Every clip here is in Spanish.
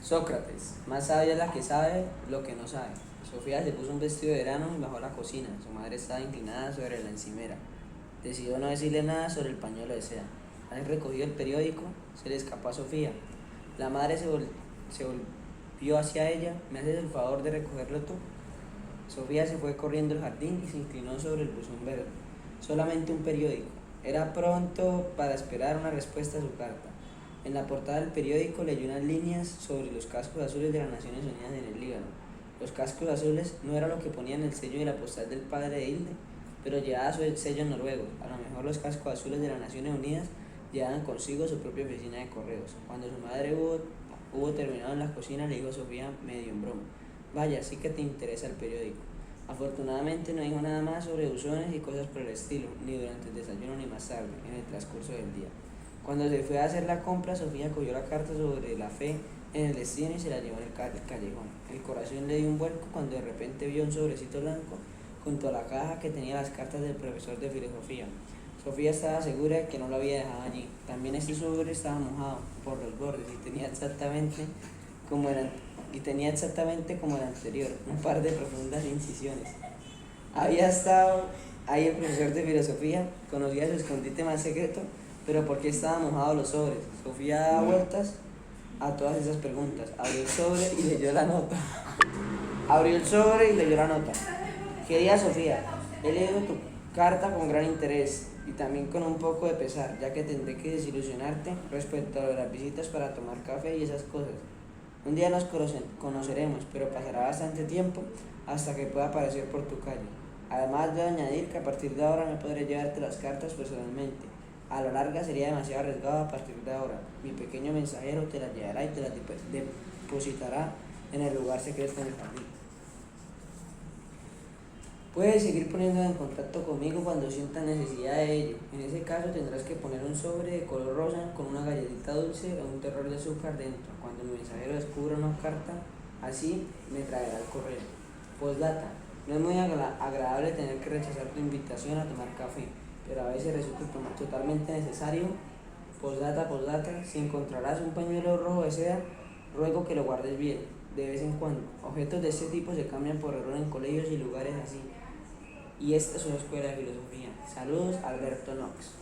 Sócrates, más sabia es la que sabe lo que no sabe. Sofía se puso un vestido de verano y bajó a la cocina. Su madre estaba inclinada sobre la encimera. Decidió no decirle nada sobre el pañuelo de seda. Al recogido el periódico, se le escapó a Sofía. La madre se volvió hacia ella. ¿Me haces el favor de recogerlo tú? Sofía se fue corriendo al jardín y se inclinó sobre el buzón verde. Solamente un periódico. Era pronto para esperar una respuesta a su carta. En la portada del periódico leyó unas líneas sobre los cascos azules de las Naciones Unidas en el Líbano. Los cascos azules no era lo que ponía en el sello de la postal del padre de Hilde, pero llevaba su sello noruego. A lo mejor los cascos azules de las Naciones Unidas llevaban consigo su propia oficina de correos. Cuando su madre hubo terminado en la cocina, le dijo a Sofía medio en broma: vaya, sí que te interesa el periódico. Afortunadamente no dijo nada más sobre buzones y cosas por el estilo, ni durante el desayuno ni más tarde, en el transcurso del día. Cuando se fue a hacer la compra, Sofía cogió la carta sobre la fe en el destino y se la llevó en el callejón. El corazón le dio un vuelco cuando de repente vio un sobrecito blanco junto a la caja que tenía las cartas del profesor de filosofía. Sofía estaba segura de que no lo había dejado allí. También este sobre estaba mojado por los bordes y tenía exactamente como el anterior, un par de profundas incisiones. Había estado ahí el profesor de filosofía, conocía su escondite más secreto, pero ¿por qué estaban mojados los sobres? Sofía daba vueltas a todas esas preguntas. Abrió el sobre y leyó la nota. Querida Sofía, he leído tu carta con gran interés y también con un poco de pesar, ya que tendré que desilusionarte respecto a las visitas para tomar café y esas cosas. Un día nos conoceremos, pero pasará bastante tiempo hasta que pueda aparecer por tu calle. Además de añadir que a partir de ahora no podré llevarte las cartas personalmente. A la larga sería demasiado arriesgado a partir de ahora. Mi pequeño mensajero te las llevará y te las depositará en el lugar secreto en el jardín. Puedes seguir poniéndote en contacto conmigo cuando sientas necesidad de ello. En ese caso tendrás que poner un sobre de color rosa con una galletita dulce o un terror de azúcar dentro. Cuando mi mensajero descubra una carta así, me traerá el correo. Postdata. No es muy agradable tener que rechazar tu invitación a tomar café, pero a veces resulta totalmente necesario. Postdata, si encontrarás un pañuelo rojo de seda, ruego que lo guardes bien, de vez en cuando. Objetos de este tipo se cambian por error en colegios y lugares así. Y esta es una escuela de filosofía. Saludos, Alberto Knox.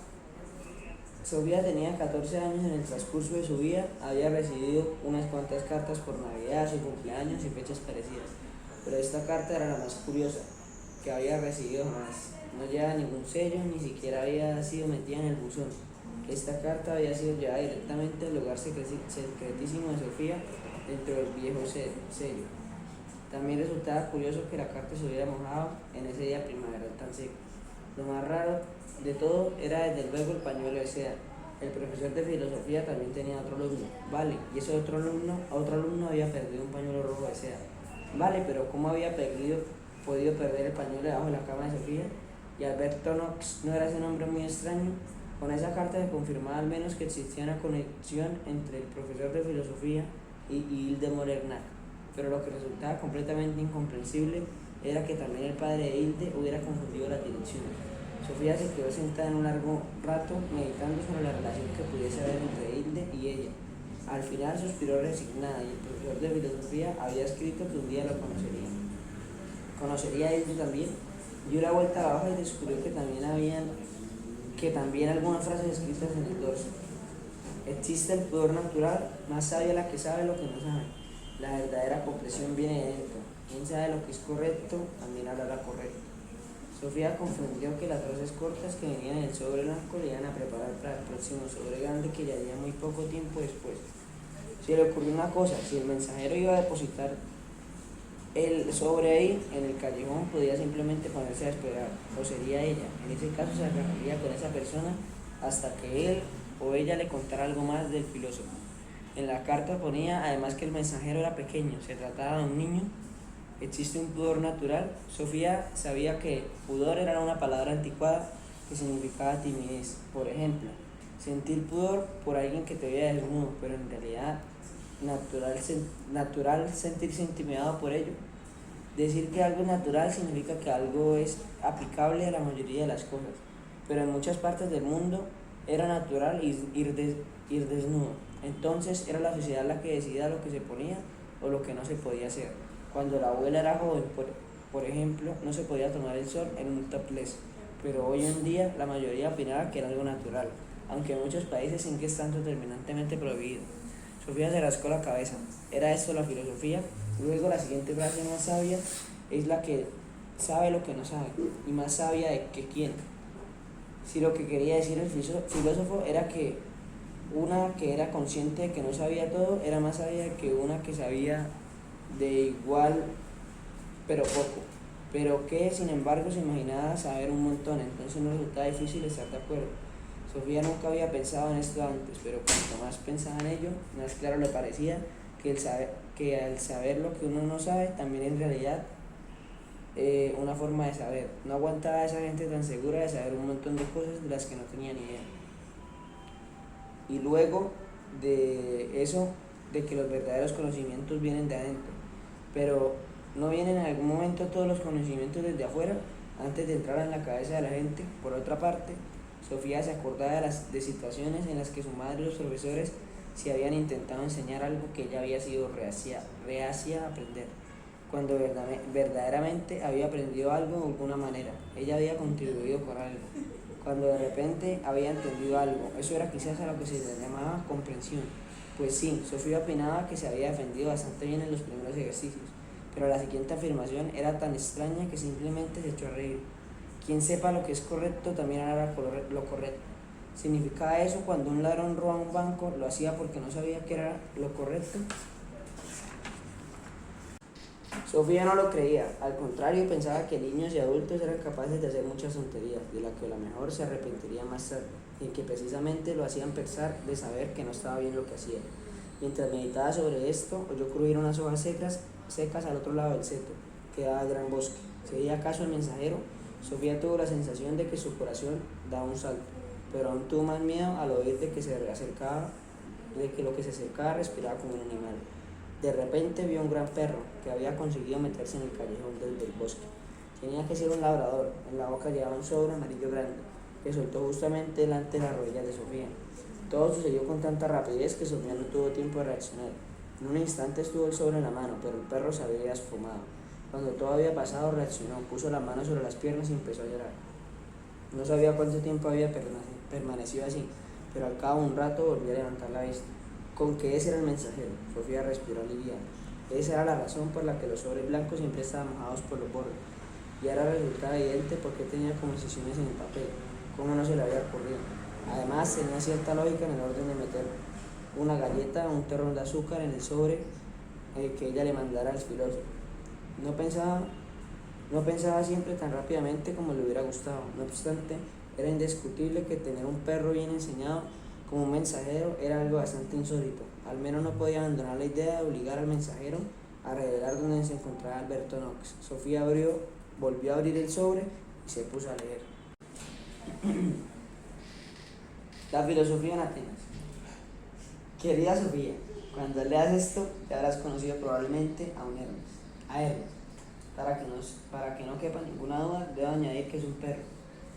Sofía tenía 14 años. En el transcurso de su vida había recibido unas cuantas cartas por Navidad, su cumpleaños y fechas parecidas, pero esta carta era la más curiosa que había recibido jamás. No llevaba ningún sello, ni siquiera había sido metida en el buzón. Esta carta había sido llevada directamente al lugar secretísimo de Sofía, dentro del viejo sello. También resultaba curioso que la carta se hubiera mojado en ese día primaveral tan seco. Lo más raro de todo era desde luego el pañuelo de seda. El profesor de filosofía también tenía otro alumno. Vale, y ese otro alumno había perdido un pañuelo rojo de seda. Vale, pero ¿cómo había podido perder el pañuelo debajo de la cama de Sofía? Y Alberto Knox no era ese nombre muy extraño. Con esa carta se confirmaba al menos que existía una conexión entre el profesor de filosofía y Hilde Molernac. Pero lo que resultaba completamente incomprensible era que también el padre de Hilde hubiera confundido las direcciones. Sofía se quedó sentada en un largo rato meditando sobre la relación que pudiese haber entre Hilde y ella. Al final suspiró resignada y el profesor de filosofía había escrito que un día lo conocería. ¿Conocería a Hilde también? Dio la vuelta a la hoja y descubrió que también algunas frases escritas en el dorso. Existe el pudor natural, más sabia la que sabe lo que no sabe. La verdadera comprensión viene de dentro. Quien sabe lo que es correcto, también hablará correcto. Sofía comprendió que las frases cortas que venían en el sobre blanco le iban a preparar para el próximo sobre grande que llegaría muy poco tiempo después. Se le ocurrió una cosa: si el mensajero iba a depositar el sobre ahí en el callejón, podía simplemente ponerse a esperar, o sería ella. En ese caso se agarraría con esa persona hasta que él o ella le contara algo más del filósofo. En la carta ponía además que el mensajero era pequeño, se trataba de un niño. ¿Existe un pudor natural? Sofía sabía que pudor era una palabra anticuada que significaba timidez. Por ejemplo, sentir pudor por alguien que te vea desnudo, pero en realidad natural sentirse intimidado por ello. Decir que algo es natural significa que algo es aplicable a la mayoría de las cosas, pero en muchas partes del mundo era natural ir desnudo. Entonces era la sociedad la que decidía lo que se ponía o lo que no se podía hacer. Cuando la abuela era joven, por ejemplo, no se podía tomar el sol en un topless, pero hoy en día la mayoría opinaba que era algo natural, aunque en muchos países sin que es tanto terminantemente prohibido. Sofía se rascó la cabeza. ¿Era esto la filosofía? Luego la siguiente frase más sabia es la que sabe lo que no sabe, y más sabia de que quién. Si lo que quería decir el filósofo era que una que era consciente de que no sabía todo era más sabia que una que sabía de igual pero poco, pero que sin embargo se imaginaba saber un montón, entonces no resultaba difícil estar de acuerdo. Sofía nunca había pensado en esto antes, pero cuanto más pensaba en ello, más claro le parecía que al saber lo que uno no sabe, también en realidad una forma de saber. No aguantaba a esa gente tan segura de saber un montón de cosas de las que no tenía ni idea. Y luego de eso, de que los verdaderos conocimientos vienen de adentro, pero no vienen en algún momento todos los conocimientos desde afuera, antes de entrar en la cabeza de la gente. Por otra parte, Sofía se acordaba de situaciones en las que su madre y los profesores se habían intentado enseñar algo que ella había sido reacia a aprender. Cuando verdaderamente había aprendido algo de alguna manera, ella había contribuido con algo. Cuando de repente había entendido algo, eso era quizás a lo que se le llamaba comprensión. Pues sí, Sofía opinaba que se había defendido bastante bien en los primeros ejercicios, pero la siguiente afirmación era tan extraña que simplemente se echó a reír. Quien sepa lo que es correcto también hará lo correcto. ¿Significaba eso cuando un ladrón roba un banco, lo hacía porque no sabía qué era lo correcto? Sofía no lo creía, al contrario pensaba que niños y adultos eran capaces de hacer muchas tonterías, de las que a lo mejor se arrepentirían más tarde, y que precisamente lo hacían pensar de saber que no estaba bien lo que hacía. Mientras meditaba sobre esto, oyó crujir unas hojas secas al otro lado del seto, que daba gran bosque. ¿Sería acaso el mensajero? Sofía tuvo la sensación de que su corazón daba un salto, pero aún tuvo más miedo al oír de que lo que se acercaba respiraba como un animal. De repente vio un gran perro que había conseguido meterse en el callejón del bosque. Tenía que ser un labrador. En la boca llevaba un sobre amarillo grande que soltó justamente delante de las rodillas de Sofía. Todo sucedió con tanta rapidez que Sofía no tuvo tiempo de reaccionar. En un instante estuvo el sobre en la mano, pero el perro se había esfumado. Cuando todo había pasado, reaccionó, puso la mano sobre las piernas y empezó a llorar. No sabía cuánto tiempo había permanecido así, pero al cabo de un rato volvió a levantar la vista. ¿Con qué ese era el mensajero? Sofía respiró aliviada. Esa era la razón por la que los sobres blancos siempre estaban mojados por los bordes. Y ahora resultaba evidente por qué tenía conversaciones en el papel, cómo no se le había ocurrido. Además, tenía cierta lógica en el orden de meter una galleta o un terrón de azúcar en el sobre que ella le mandara al filósofo. No pensaba siempre tan rápidamente como le hubiera gustado. No obstante, era indiscutible que tener un perro bien enseñado como un mensajero era algo bastante insólito. Al menos no podía abandonar la idea de obligar al mensajero a revelar dónde se encontraba Alberto Knox. Sofía volvió a abrir el sobre y se puso a leer. La filosofía en Atenas. Querida Sofía, cuando leas esto, te habrás conocido probablemente a Hermes. Para que no quepa ninguna duda, debo añadir que es un perro.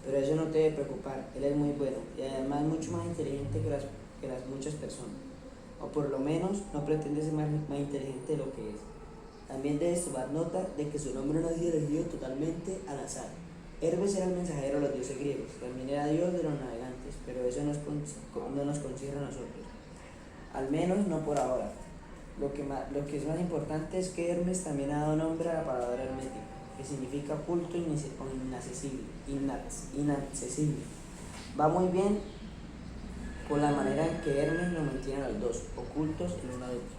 Pero eso no te debe preocupar, él es muy bueno y además mucho más inteligente que las muchas personas. O por lo menos no pretende ser más inteligente de lo que es. También debes tomar nota de que su nombre no ha sido elegido totalmente al azar. Hermes era el mensajero de los dioses griegos, también era dios de los navegantes, pero eso no nos concierne a nosotros. Al menos no por ahora. Lo que es más importante es que Hermes también ha dado nombre a la palabra hermética, que significa oculto o inaccesible. Va muy bien con la manera en que Hermes lo mantiene a los dos, ocultos el uno al otro.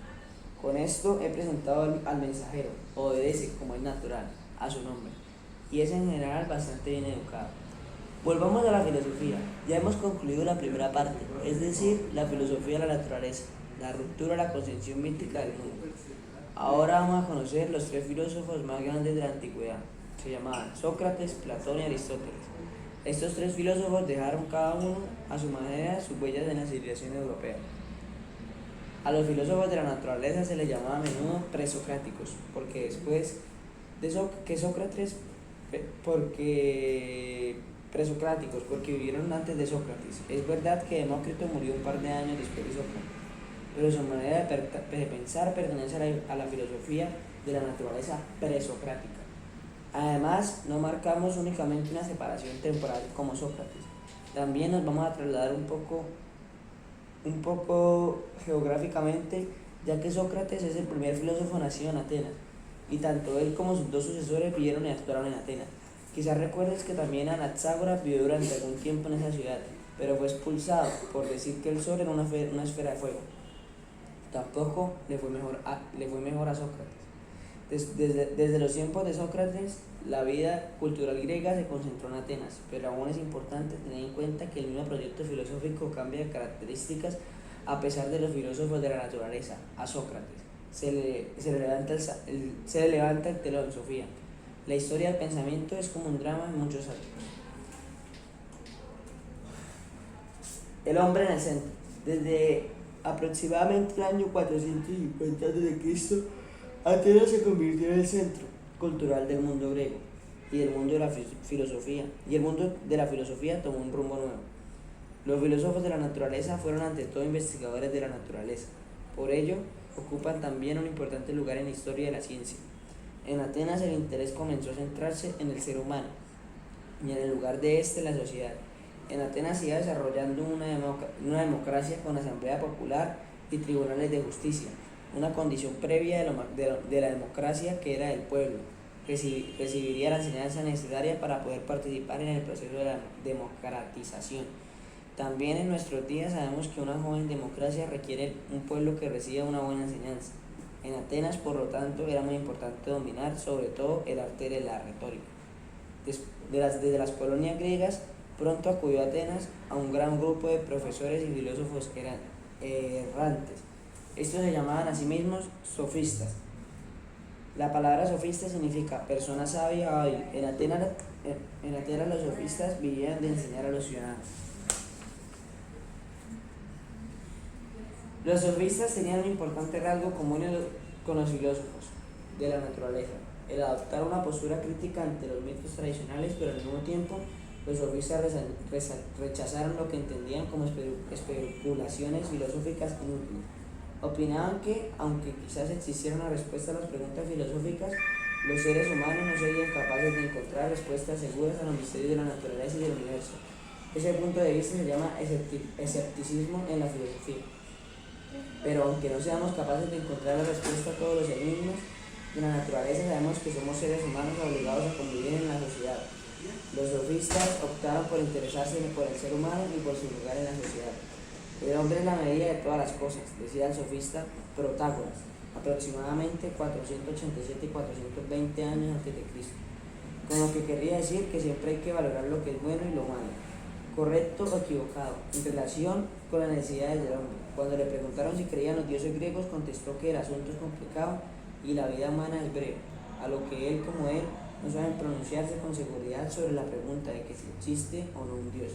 Con esto he presentado al mensajero, obedece como es natural a su nombre, y es en general bastante bien educado. Volvamos a la filosofía. Ya hemos concluido la primera parte, es decir, la filosofía de la naturaleza, la ruptura de la concepción mítica del mundo. Ahora vamos a conocer los tres filósofos más grandes de la antigüedad. Se llamaban Sócrates, Platón y Aristóteles. Estos tres filósofos dejaron cada uno a su manera sus huellas en la civilización europea. A los filósofos de la naturaleza se les llamaba a menudo presocráticos, porque presocráticos, porque vivieron antes de Sócrates. Es verdad que Demócrito murió un par de años después de Sócrates. pero su manera de pensar pertenece a la filosofía de la naturaleza presocrática. Además, no marcamos únicamente una separación temporal como Sócrates, también nos vamos a trasladar un poco geográficamente, ya que Sócrates es el primer filósofo nacido en Atenas, y tanto él como sus dos sucesores vivieron y actuaron en Atenas. Quizás recuerdes que también Anaxágoras vivió durante algún tiempo en esa ciudad, pero fue expulsado por decir que el sol era una esfera de fuego. Tampoco le fue mejor a Sócrates. Desde los tiempos de Sócrates, la vida cultural griega se concentró en Atenas, pero aún es importante tener en cuenta que el mismo proyecto filosófico cambia de características a pesar de los filósofos de la naturaleza. A Sócrates se le levanta el telón, Sofía. La historia del pensamiento es como un drama en muchos actos. El hombre en el centro. Desde aproximadamente el año 450 a.C., Atenas se convirtió en el centro cultural del mundo griego y el mundo de la filosofía, y el mundo de la filosofía tomó un rumbo nuevo. Los filósofos de la naturaleza fueron ante todo investigadores de la naturaleza, por ello ocupan también un importante lugar en la historia de la ciencia. En Atenas el interés comenzó a centrarse en el ser humano y en el lugar de éste en la sociedad. En Atenas se iba desarrollando una democracia con asamblea popular y tribunales de justicia, una condición previa de la democracia que era el pueblo, que recibiría la enseñanza necesaria para poder participar en el proceso de la democratización. También en nuestros días sabemos que una joven democracia requiere un pueblo que reciba una buena enseñanza. En Atenas, por lo tanto, era muy importante dominar sobre todo el arte de la retórica. Desde las colonias griegas, pronto acudió a Atenas a un gran grupo de profesores y filósofos errantes. Estos se llamaban a sí mismos sofistas. La palabra sofista significa persona sabia o hábil. En Atenas los sofistas vivían de enseñar a los ciudadanos. Los sofistas tenían un importante rasgo común con los filósofos de la naturaleza, el adoptar una postura crítica ante los mitos tradicionales, pero al mismo tiempo los sofistas rechazaron lo que entendían como especulaciones filosóficas inútiles. Opinaban que, aunque quizás existiera una respuesta a las preguntas filosóficas, los seres humanos no serían capaces de encontrar respuestas seguras a los misterios de la naturaleza y del universo. Ese punto de vista se llama escepticismo en la filosofía. Pero aunque no seamos capaces de encontrar la respuesta a todos los enigmas de la naturaleza, sabemos que somos seres humanos obligados a convivir en la sociedad. Los sofistas optaron por interesarse por el ser humano y por su lugar en la sociedad. El hombre es la medida de todas las cosas, decía el sofista Protágoras, aproximadamente 487 y 420 años antes de Cristo, con lo que querría decir que siempre hay que valorar lo que es bueno y lo malo, correcto o equivocado, en relación con las necesidades del hombre. Cuando le preguntaron si creían los dioses griegos, contestó que el asunto es complicado y la vida humana es breve, a lo que él como él no saben pronunciarse con seguridad sobre la pregunta de que si existe o no un dios.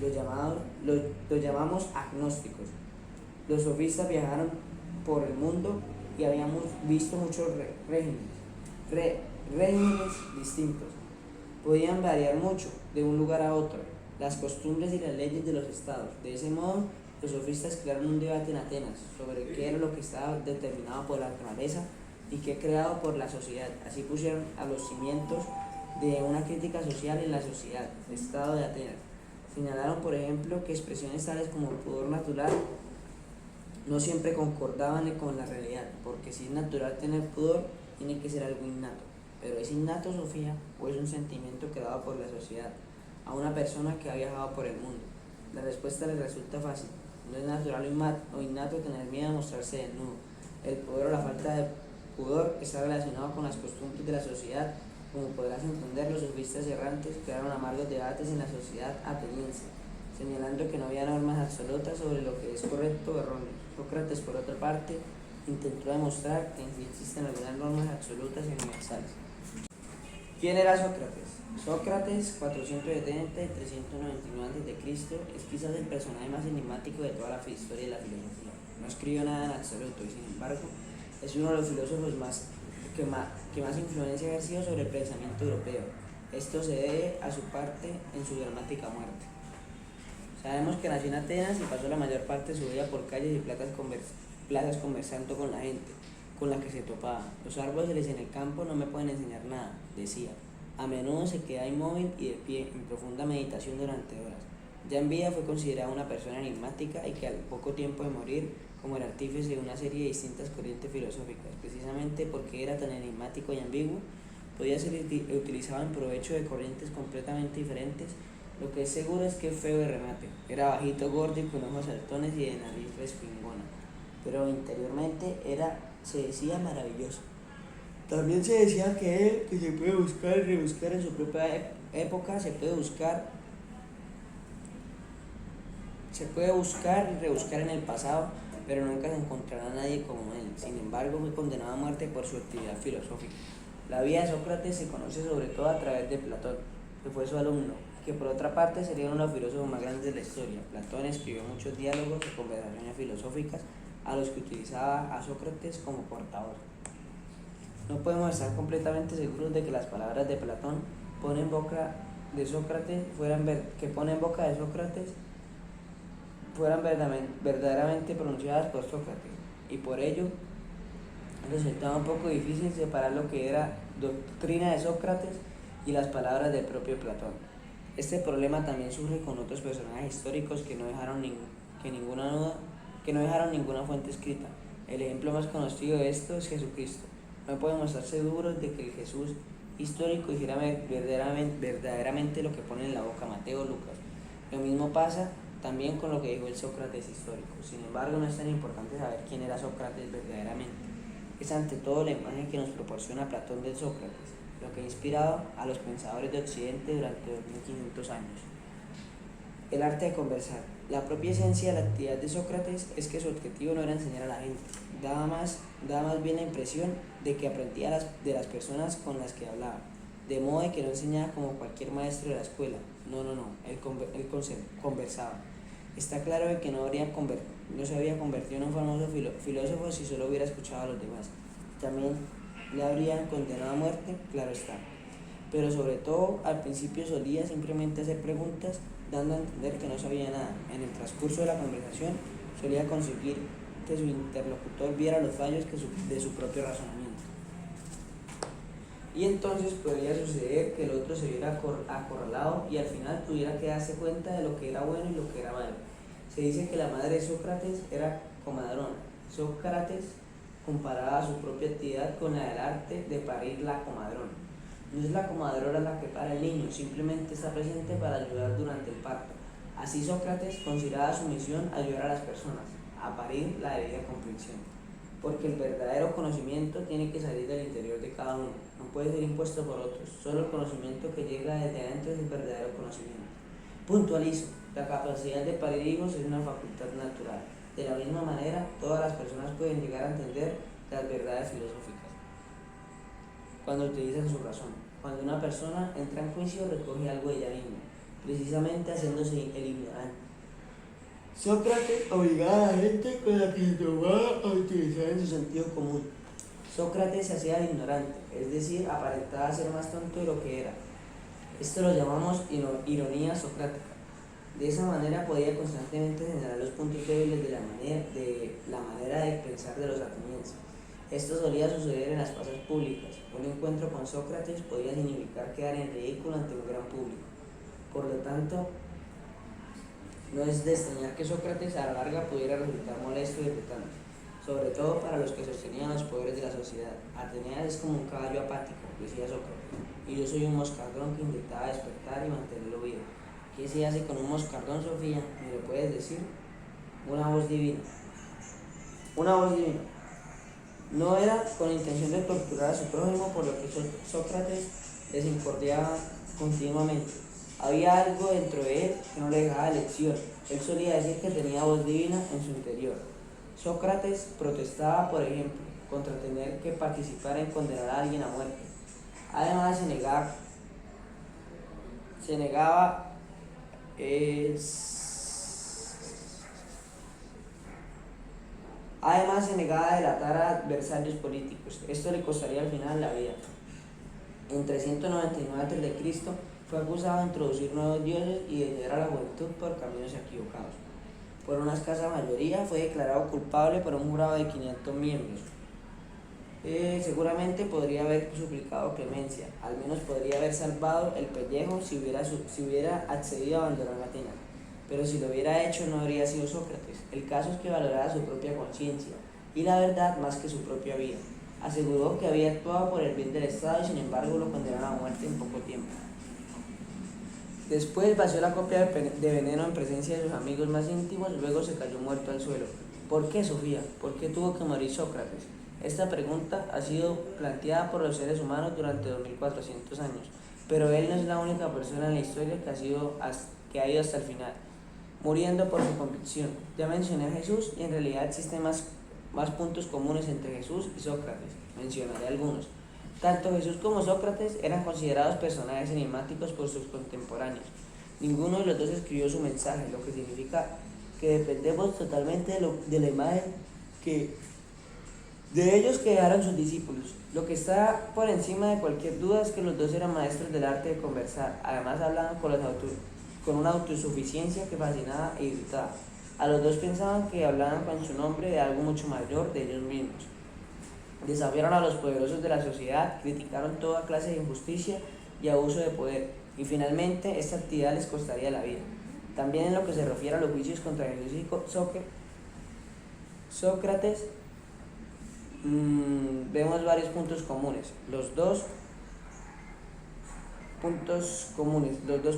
Los llamamos agnósticos. Los sofistas viajaron por el mundo y habíamos visto muchos regímenes distintos. Podían variar mucho de un lugar a otro, las costumbres y las leyes de los estados. De ese modo, los sofistas crearon un debate en Atenas sobre qué era lo que estaba determinado por la naturaleza y qué creado por la sociedad. Así pusieron a los cimientos de una crítica social en la sociedad, el estado de Atenas. Señalaron, por ejemplo, que expresiones tales como pudor natural no siempre concordaban con la realidad, porque si es natural tener pudor, tiene que ser algo innato. Pero ¿es innato, Sofía, o es un sentimiento creado por la sociedad a una persona que ha viajado por el mundo? La respuesta les resulta fácil. No es natural o innato tener miedo a mostrarse desnudo. El pudor o la falta de pudor está relacionado con las costumbres de la sociedad. Como podrás entender, los sofistas errantes crearon amargos debates en la sociedad ateniense, señalando que no había normas absolutas sobre lo que es correcto o erróneo. Sócrates, por otra parte, intentó demostrar que en sí existen algunas normas absolutas y universales. ¿Quién era Sócrates? Sócrates, 470 y 399 a.C., es quizás el personaje más enigmático de toda la historia de la filosofía. No escribió nada en absoluto y, sin embargo, es uno de los filósofos que más influencia ha ejercido sobre el pensamiento europeo. Esto se debe a su parte en su dramática muerte. Sabemos que nació en Atenas y pasó la mayor parte de su vida por calles y plazas plazas conversando con la gente con la que se topaba. Los árboles en el campo no me pueden enseñar nada, decía. A menudo se queda inmóvil y de pie, en profunda meditación durante horas. Ya en vida fue considerada una persona enigmática y que al poco tiempo de morir, como el artífice de una serie de distintas corrientes filosóficas, precisamente porque era tan enigmático y ambiguo, podía ser utilizado en provecho de corrientes completamente diferentes. Lo que es seguro es que es feo de remate, era bajito, gordo y con ojos saltones y de nariz respingona, pero interiormente se decía maravilloso. También se decía que se puede buscar y rebuscar en su propia época, se puede buscar y rebuscar en el pasado, pero nunca se encontrará nadie como él. Sin embargo, fue condenado a muerte por su actividad filosófica. La vida de Sócrates se conoce sobre todo a través de Platón, que fue su alumno, que por otra parte sería uno de los filósofos más grandes de la historia. Platón escribió muchos diálogos y conversaciones filosóficas a los que utilizaba a Sócrates como portavoz. No podemos estar completamente seguros de que las palabras de Platón ponen en boca de Sócrates fueran verdaderamente pronunciadas por Sócrates, y por ello resultaba un poco difícil separar lo que era doctrina de Sócrates y las palabras del propio Platón. Este problema también surge con otros personajes históricos que no dejaron ninguna fuente escrita. El ejemplo más conocido de esto es Jesucristo. No podemos estar seguros de que el Jesús histórico hiciera verdaderamente lo que pone en la boca Mateo o Lucas. Lo mismo pasa también con lo que dijo el Sócrates histórico. Sin embargo, no es tan importante saber quién era Sócrates verdaderamente. Es ante todo la imagen que nos proporciona Platón del Sócrates, lo que ha inspirado a los pensadores de Occidente durante 2500 años. El arte de conversar. La propia esencia de la actividad de Sócrates es que su objetivo no era enseñar a la gente, daba más bien la impresión de que aprendía de las personas con las que hablaba, de modo de que no enseñaba como cualquier maestro de la escuela. No, él conversaba. Está claro de que no se había convertido en un famoso filósofo si solo hubiera escuchado a los demás. También le habrían condenado a muerte, claro está. Pero sobre todo, al principio solía simplemente hacer preguntas, dando a entender que no sabía nada. En el transcurso de la conversación, solía conseguir que su interlocutor viera los fallos de su propio razonamiento. Y entonces podría suceder que el otro se viera acorralado y al final tuviera que darse cuenta de lo que era bueno y lo que era malo. Se dice que la madre de Sócrates era comadrona. Sócrates comparaba su propia actividad con la del arte de parir la comadrona. No es la comadrona la que para el niño, simplemente está presente para ayudar durante el parto. Así Sócrates consideraba su misión ayudar a las personas a parir la debida comprensión, porque el verdadero conocimiento tiene que salir del interior de cada uno, no puede ser impuesto por otros. Solo el conocimiento que llega desde adentro es el verdadero conocimiento. Puntualizo, la capacidad de parir hijos es una facultad natural. De la misma manera, todas las personas pueden llegar a entender las verdades filosóficas cuando utilizan su razón. Cuando una persona entra en juicio, recoge algo de ella misma, precisamente haciéndose el ignorante. Sócrates obligaba a la gente con la que se tomaba a utilizar en su sentido común. Sócrates se hacía el ignorante, es decir, aparentaba ser más tonto de lo que era. Esto lo llamamos ironía socrática. De esa manera podía constantemente señalar los puntos débiles de la manera de pensar de los atenienses. Esto solía suceder en las plazas públicas. Un encuentro con Sócrates podía significar quedar en ridículo ante un gran público. Por lo tanto, no es de extrañar que Sócrates a la larga pudiera resultar molesto y irritante, sobre todo para los que sostenían los poderes de la sociedad. Atenas es como un caballo apático, decía Sócrates, y yo soy un moscardón que intentaba despertar y mantenerlo vivo. ¿Qué se hace con un moscardón, Sofía? ¿Me lo puedes decir? Una voz divina. Una voz divina. No era con la intención de torturar a su prójimo, por lo que Sócrates les incordiaba continuamente. Había algo dentro de él que no le dejaba elección. Él solía decir que tenía voz divina en su interior. Sócrates protestaba, por ejemplo, contra tener que participar en condenar a alguien a muerte. Además, se negaba a delatar a adversarios políticos. Esto le costaría al final la vida. En 399 a.C. fue acusado de introducir nuevos dioses y de llevar a la juventud por caminos equivocados. por una escasa mayoría, fue declarado culpable por un jurado de 500 miembros. Seguramente podría haber suplicado clemencia, al menos podría haber salvado el pellejo si hubiera accedido a abandonar la Atenas. Pero si lo hubiera hecho no habría sido Sócrates. El caso es que valoraba su propia conciencia y la verdad más que su propia vida. Aseguró que había actuado por el bien del Estado y sin embargo lo condenaron a muerte en poco tiempo. Después vació la copia de veneno en presencia de sus amigos más íntimos, luego se cayó muerto al suelo. ¿Por qué, Sofía? ¿Por qué tuvo que morir Sócrates? Esta pregunta ha sido planteada por los seres humanos durante 2400 años, pero él no es la única persona en la historia que ha ido hasta el final, muriendo por su convicción. Ya mencioné a Jesús y en realidad existen más puntos comunes entre Jesús y Sócrates. Mencionaré algunos. Tanto Jesús como Sócrates eran considerados personajes enigmáticos por sus contemporáneos. Ninguno de los dos escribió su mensaje, lo que significa que dependemos totalmente de la imagen de ellos que dejaron sus discípulos. Lo que está por encima de cualquier duda es que los dos eran maestros del arte de conversar. Además hablaban con una autosuficiencia que fascinaba e irritaba. A los dos pensaban que hablaban con su nombre de algo mucho mayor de ellos mismos. Desafiaron a los poderosos de la sociedad, criticaron toda clase de injusticia y abuso de poder, y finalmente esta actividad les costaría la vida. También en lo que se refiere a los juicios contra Jesús y Sócrates, vemos varios puntos comunes. Los dos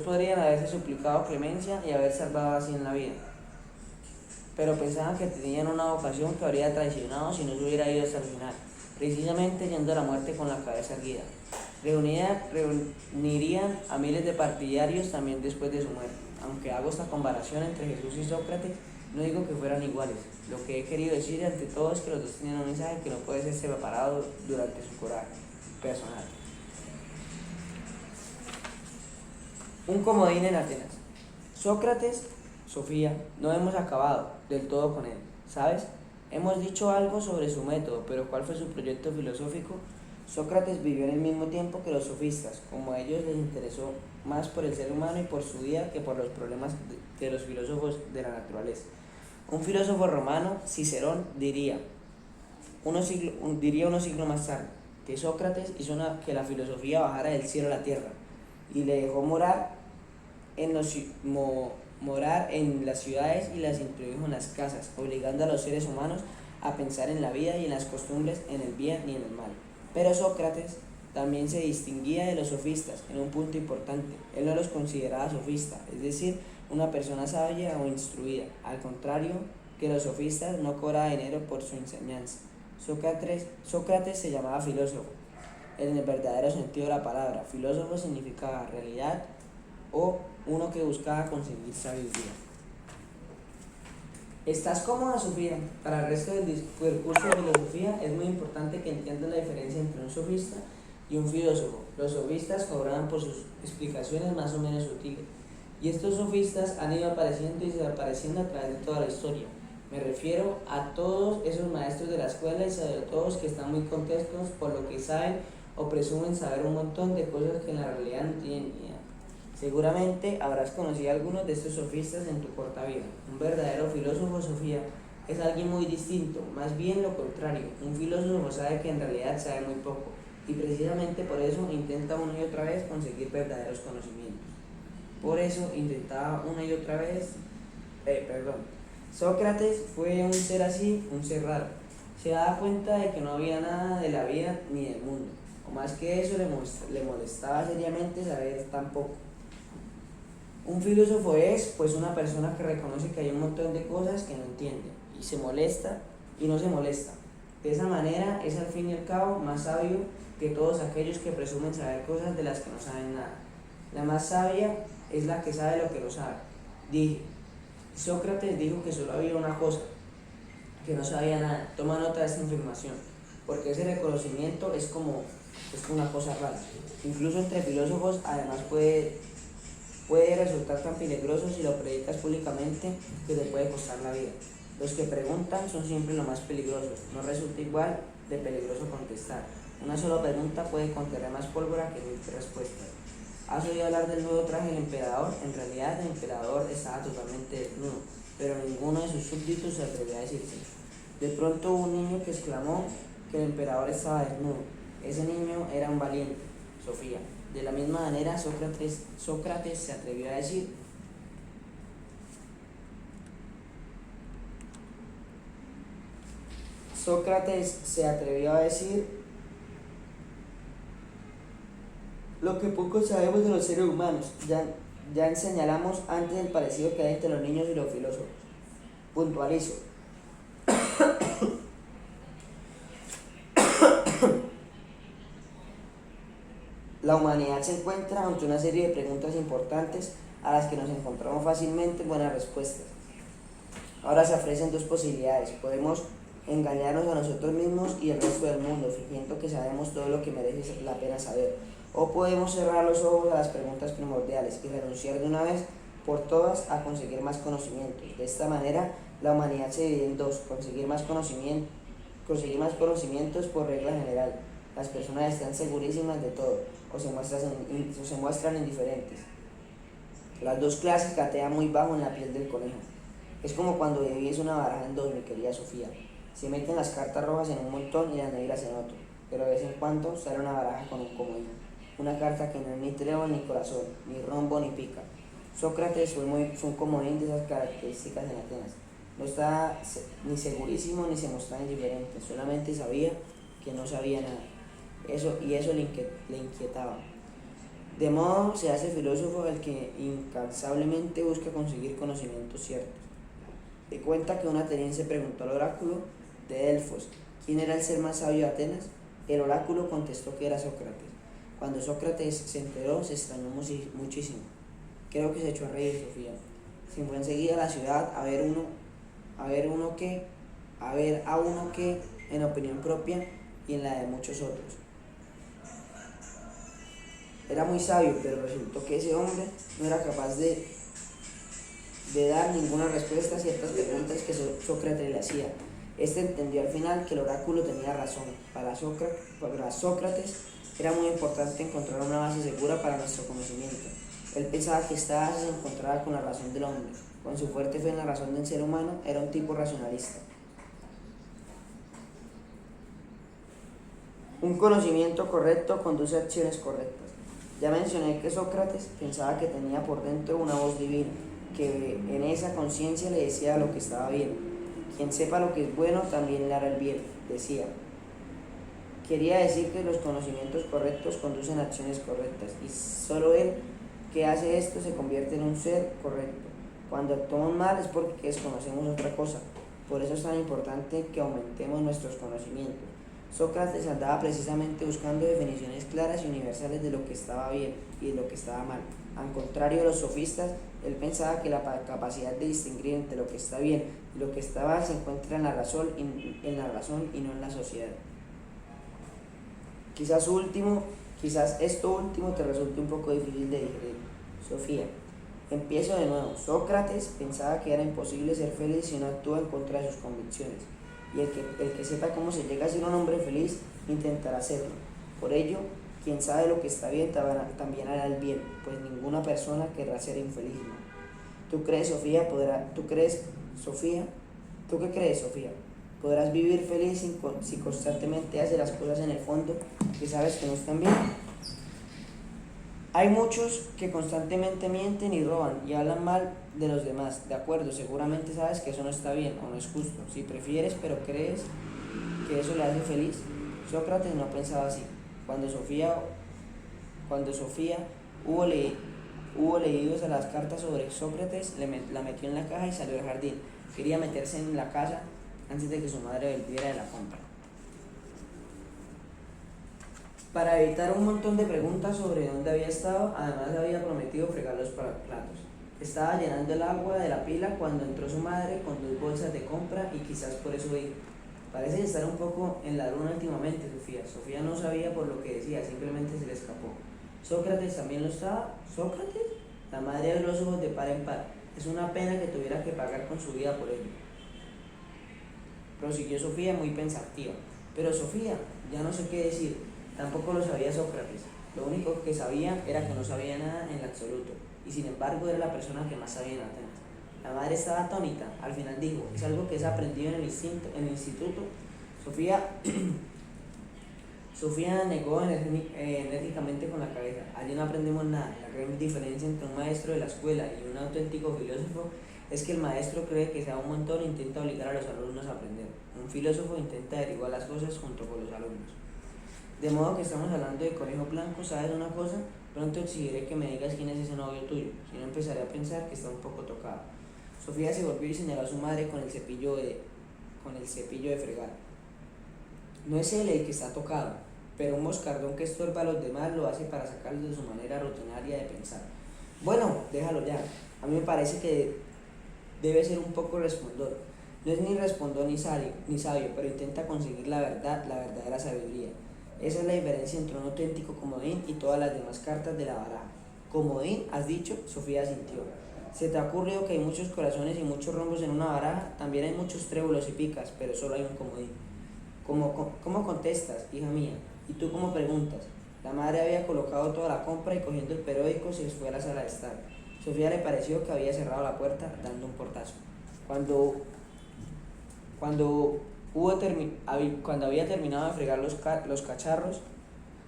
podrían haberse suplicado clemencia y haber salvado así en la vida, pero pensaban que tenían una vocación que habría traicionado si no se hubiera ido hasta el final, precisamente yendo a la muerte con la cabeza erguida. Reunirían a miles de partidarios también después de su muerte. Aunque hago esta comparación entre Jesús y Sócrates, no digo que fueran iguales. Lo que he querido decir ante todo es que los dos tenían un mensaje que no puede ser separado durante su coraje personal. Un comodín en Atenas. Sócrates, Sofía, no hemos acabado del todo con él, ¿sabes? Hemos dicho algo sobre su método, pero ¿cuál fue su proyecto filosófico? Sócrates vivió en el mismo tiempo que los sofistas. Como a ellos les interesó más por el ser humano y por su vida que por los problemas de los filósofos de la naturaleza. Un filósofo romano, Cicerón, diría unos siglos más tarde que Sócrates hizo que la filosofía bajara del cielo a la tierra y le dejó morar en las ciudades y las introdujo en las casas, obligando a los seres humanos a pensar en la vida y en las costumbres, en el bien y en el mal. Pero Sócrates también se distinguía de los sofistas en un punto importante. Él no los consideraba sofistas, es decir, una persona sabia o instruida. Al contrario que los sofistas, no cobraba dinero por su enseñanza. Sócrates se llamaba filósofo, en el verdadero sentido de la palabra. Filósofo significaba realidad o uno que buscaba conseguir sabiduría. ¿Estás cómoda, Sofía? Para el resto del curso de filosofía es muy importante que entiendas la diferencia entre un sofista y un filósofo. Los sofistas cobraban por sus explicaciones más o menos sutiles, y estos sofistas han ido apareciendo y desapareciendo a través de toda la historia. Me refiero a todos esos maestros de la escuela y sobre todo los que están muy contentos por lo que saben o presumen saber un montón de cosas que en la realidad no tienen ni idea. Seguramente habrás conocido a algunos de estos sofistas en tu corta vida. Un verdadero filósofo, Sofía, es alguien muy distinto, más bien lo contrario. Un filósofo sabe que en realidad sabe muy poco, y precisamente por eso intenta una y otra vez conseguir verdaderos conocimientos. Por eso intentaba una y otra vez, Sócrates fue un ser así, un ser raro. Se daba cuenta de que no había nada de la vida ni del mundo, o más que eso le molestaba seriamente saber tan poco. Un filósofo es, pues, una persona que reconoce que hay un montón de cosas que no entiende y se molesta y no se molesta. De esa manera es al fin y al cabo más sabio que todos aquellos que presumen saber cosas de las que no saben nada. La más sabia es la que sabe lo que no sabe. Sócrates dijo que solo había una cosa, que no sabía nada. Toma nota de esta información, porque ese reconocimiento es como una cosa rara. Incluso entre filósofos, además puede resultar tan peligroso si lo predicas públicamente que te puede costar la vida. Los que preguntan son siempre lo más peligroso. No resulta igual de peligroso contestar. Una sola pregunta puede contener más pólvora que 1000 respuestas. ¿Has oído hablar del nuevo traje del emperador? En realidad el emperador estaba totalmente desnudo. pero ninguno de sus súbditos se atrevió a decírselo. De pronto hubo un niño que exclamó que el emperador estaba desnudo. Ese niño era un valiente, Sofía. De la misma manera, Sócrates se atrevió a decir lo que poco sabemos de los seres humanos. Ya señalamos antes el parecido que hay entre los niños y los filósofos. Puntualizo. La humanidad se encuentra ante una serie de preguntas importantes a las que nos encontramos fácilmente buenas respuestas. Ahora se ofrecen dos posibilidades. Podemos engañarnos a nosotros mismos y el resto del mundo, fingiendo que sabemos todo lo que merece la pena saber. O podemos cerrar los ojos a las preguntas primordiales y renunciar de una vez por todas a conseguir más conocimientos. De esta manera, la humanidad se divide en dos: conseguir más conocimientos por regla general. Las personas están segurísimas de todo, o se muestran indiferentes. Las dos clases gatean muy bajo en la piel del conejo. Es como cuando divides una baraja en dos, mi querida Sofía. Se meten las cartas rojas en un montón y las negras en otro, pero de vez en cuando sale una baraja con un comodín. Una carta que no es ni trébol ni corazón, ni rombo ni pica. Sócrates fue un comodín de esas características en Atenas. No estaba ni segurísimo ni se mostraba indiferente, solamente sabía que no sabía nada. Eso le inquietaba. De modo se hace filósofo el que incansablemente busca conseguir conocimientos ciertos. De cuenta que un ateniense preguntó al oráculo de Delfos quién era el ser más sabio de Atenas. El oráculo contestó que era Sócrates. Cuando Sócrates se enteró, se extrañó muchísimo. Creo que se echó a reír, Sofía. Se fue enseguida a la ciudad a ver a uno que, en opinión propia y en la de muchos otros, era muy sabio, pero resultó que ese hombre no era capaz de dar ninguna respuesta a ciertas preguntas que Sócrates le hacía. Este entendió al final que el oráculo tenía razón. Para Sócrates era muy importante encontrar una base segura para nuestro conocimiento. Él pensaba que esta base se encontraba con la razón del hombre. Con su fuerte fe en la razón del ser humano, era un tipo racionalista. Un conocimiento correcto conduce a acciones correctas. Ya mencioné que Sócrates pensaba que tenía por dentro una voz divina, que en esa conciencia le decía lo que estaba bien. Quien sepa lo que es bueno también le hará el bien, decía. Quería decir que los conocimientos correctos conducen a acciones correctas, y solo él que hace esto se convierte en un ser correcto. Cuando actuamos mal es porque desconocemos otra cosa. Por eso es tan importante que aumentemos nuestros conocimientos. Sócrates andaba precisamente buscando definiciones claras y universales de lo que estaba bien y de lo que estaba mal. Al contrario de los sofistas, él pensaba que la capacidad de distinguir entre lo que está bien y lo que está mal se encuentra en la razón y no en la sociedad. Quizás esto último te resulte un poco difícil de digerir. Sofía, empiezo de nuevo. Sócrates pensaba que era imposible ser feliz si uno actúa en contra de sus convicciones. Y el que sepa cómo se llega a ser un hombre feliz, intentará hacerlo. Por ello, quien sabe lo que está bien también hará el bien, pues ninguna persona querrá ser infeliz, ¿no? ¿Tú qué crees, Sofía? ¿Podrás vivir feliz si constantemente haces las cosas en el fondo que sabes que no están bien? Hay muchos que constantemente mienten y roban y hablan mal de los demás. De acuerdo, seguramente sabes que eso no está bien o no es justo. Si prefieres, pero crees que eso le hace feliz. Sócrates no pensaba así. Cuando Sofía hubo leído las cartas sobre Sócrates, la metió en la caja y salió del jardín. Quería meterse en la casa antes de que su madre volviera de la compra. Para evitar un montón de preguntas sobre dónde había estado, además había prometido fregar los platos. Estaba llenando el agua de la pila cuando entró su madre con 2 bolsas de compra y quizás por eso dijo: parece estar un poco en la luna últimamente, Sofía. Sofía no sabía por lo que decía, simplemente se le escapó. ¿Sócrates también lo estaba? ¿Sócrates? La madre abrió los ojos de par en par. Es una pena que tuviera que pagar con su vida por ello. Prosiguió Sofía muy pensativa. Pero Sofía, ya no sé qué decir. Tampoco lo sabía Sócrates. Lo único que sabía era que no sabía nada en absoluto, y sin embargo era la persona que más sabía en Atenas. La madre estaba atónita. Al final dijo, es algo que es aprendido en el instituto. Sofía, Sofía negó enérgicamente con la cabeza. Allí no aprendemos nada. La gran diferencia entre un maestro de la escuela y un auténtico filósofo es que el maestro cree que sea un montón e intenta obligar a los alumnos a aprender. Un filósofo intenta derivar las cosas junto con los alumnos. De modo que estamos hablando de conejo blanco, ¿sabes una cosa? Pronto exigiré que me digas quién es ese novio tuyo, si no empezaré a pensar que está un poco tocado. Sofía se volvió y señaló a su madre con el cepillo de fregar. No es él el que está tocado, pero un moscardón que estorba a los demás lo hace para sacarlos de su manera rutinaria de pensar. Bueno, déjalo ya. A mí me parece que debe ser un poco respondón. No es ni respondón ni sabio, pero intenta conseguir la verdad, la verdadera sabiduría. Esa es la diferencia entre un auténtico comodín y todas las demás cartas de la baraja. Comodín, has dicho, Sofía asintió. ¿Se te ha ocurrido que hay muchos corazones y muchos rombos en una baraja? También hay muchos trébolos y picas, pero solo hay un comodín. ¿Cómo contestas, hija mía? ¿Y tú cómo preguntas? La madre había colocado toda la compra y cogiendo el periódico se fue a la sala de estar. Sofía le pareció que había cerrado la puerta dando un portazo. Cuando había terminado de fregar los cacharros,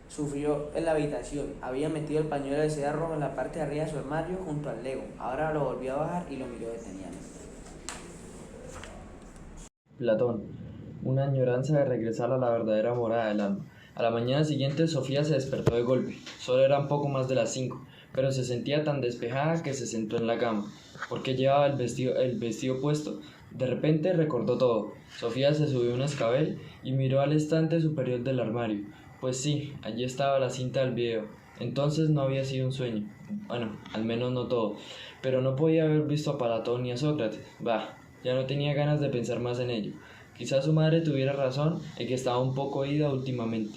sufrió en la habitación. Había metido el pañuelo de seda roja en la parte de arriba de su armario junto al Lego. Ahora lo volvió a bajar y lo miró detenidamente. Platón. Una añoranza de regresar a la verdadera morada del alma. A la mañana siguiente Sofía se despertó de golpe. Solo eran poco más de las 5, pero se sentía tan despejada que se sentó en la cama. ¿Por qué llevaba el vestido puesto? De repente recordó todo. Sofía se subió a un escabel y miró al estante superior del armario. Pues sí, allí estaba la cinta del video. Entonces no había sido un sueño. Bueno, al menos no todo. Pero no podía haber visto a Platón ni a Sócrates. Bah, ya no tenía ganas de pensar más en ello. Quizás su madre tuviera razón en que estaba un poco ida últimamente.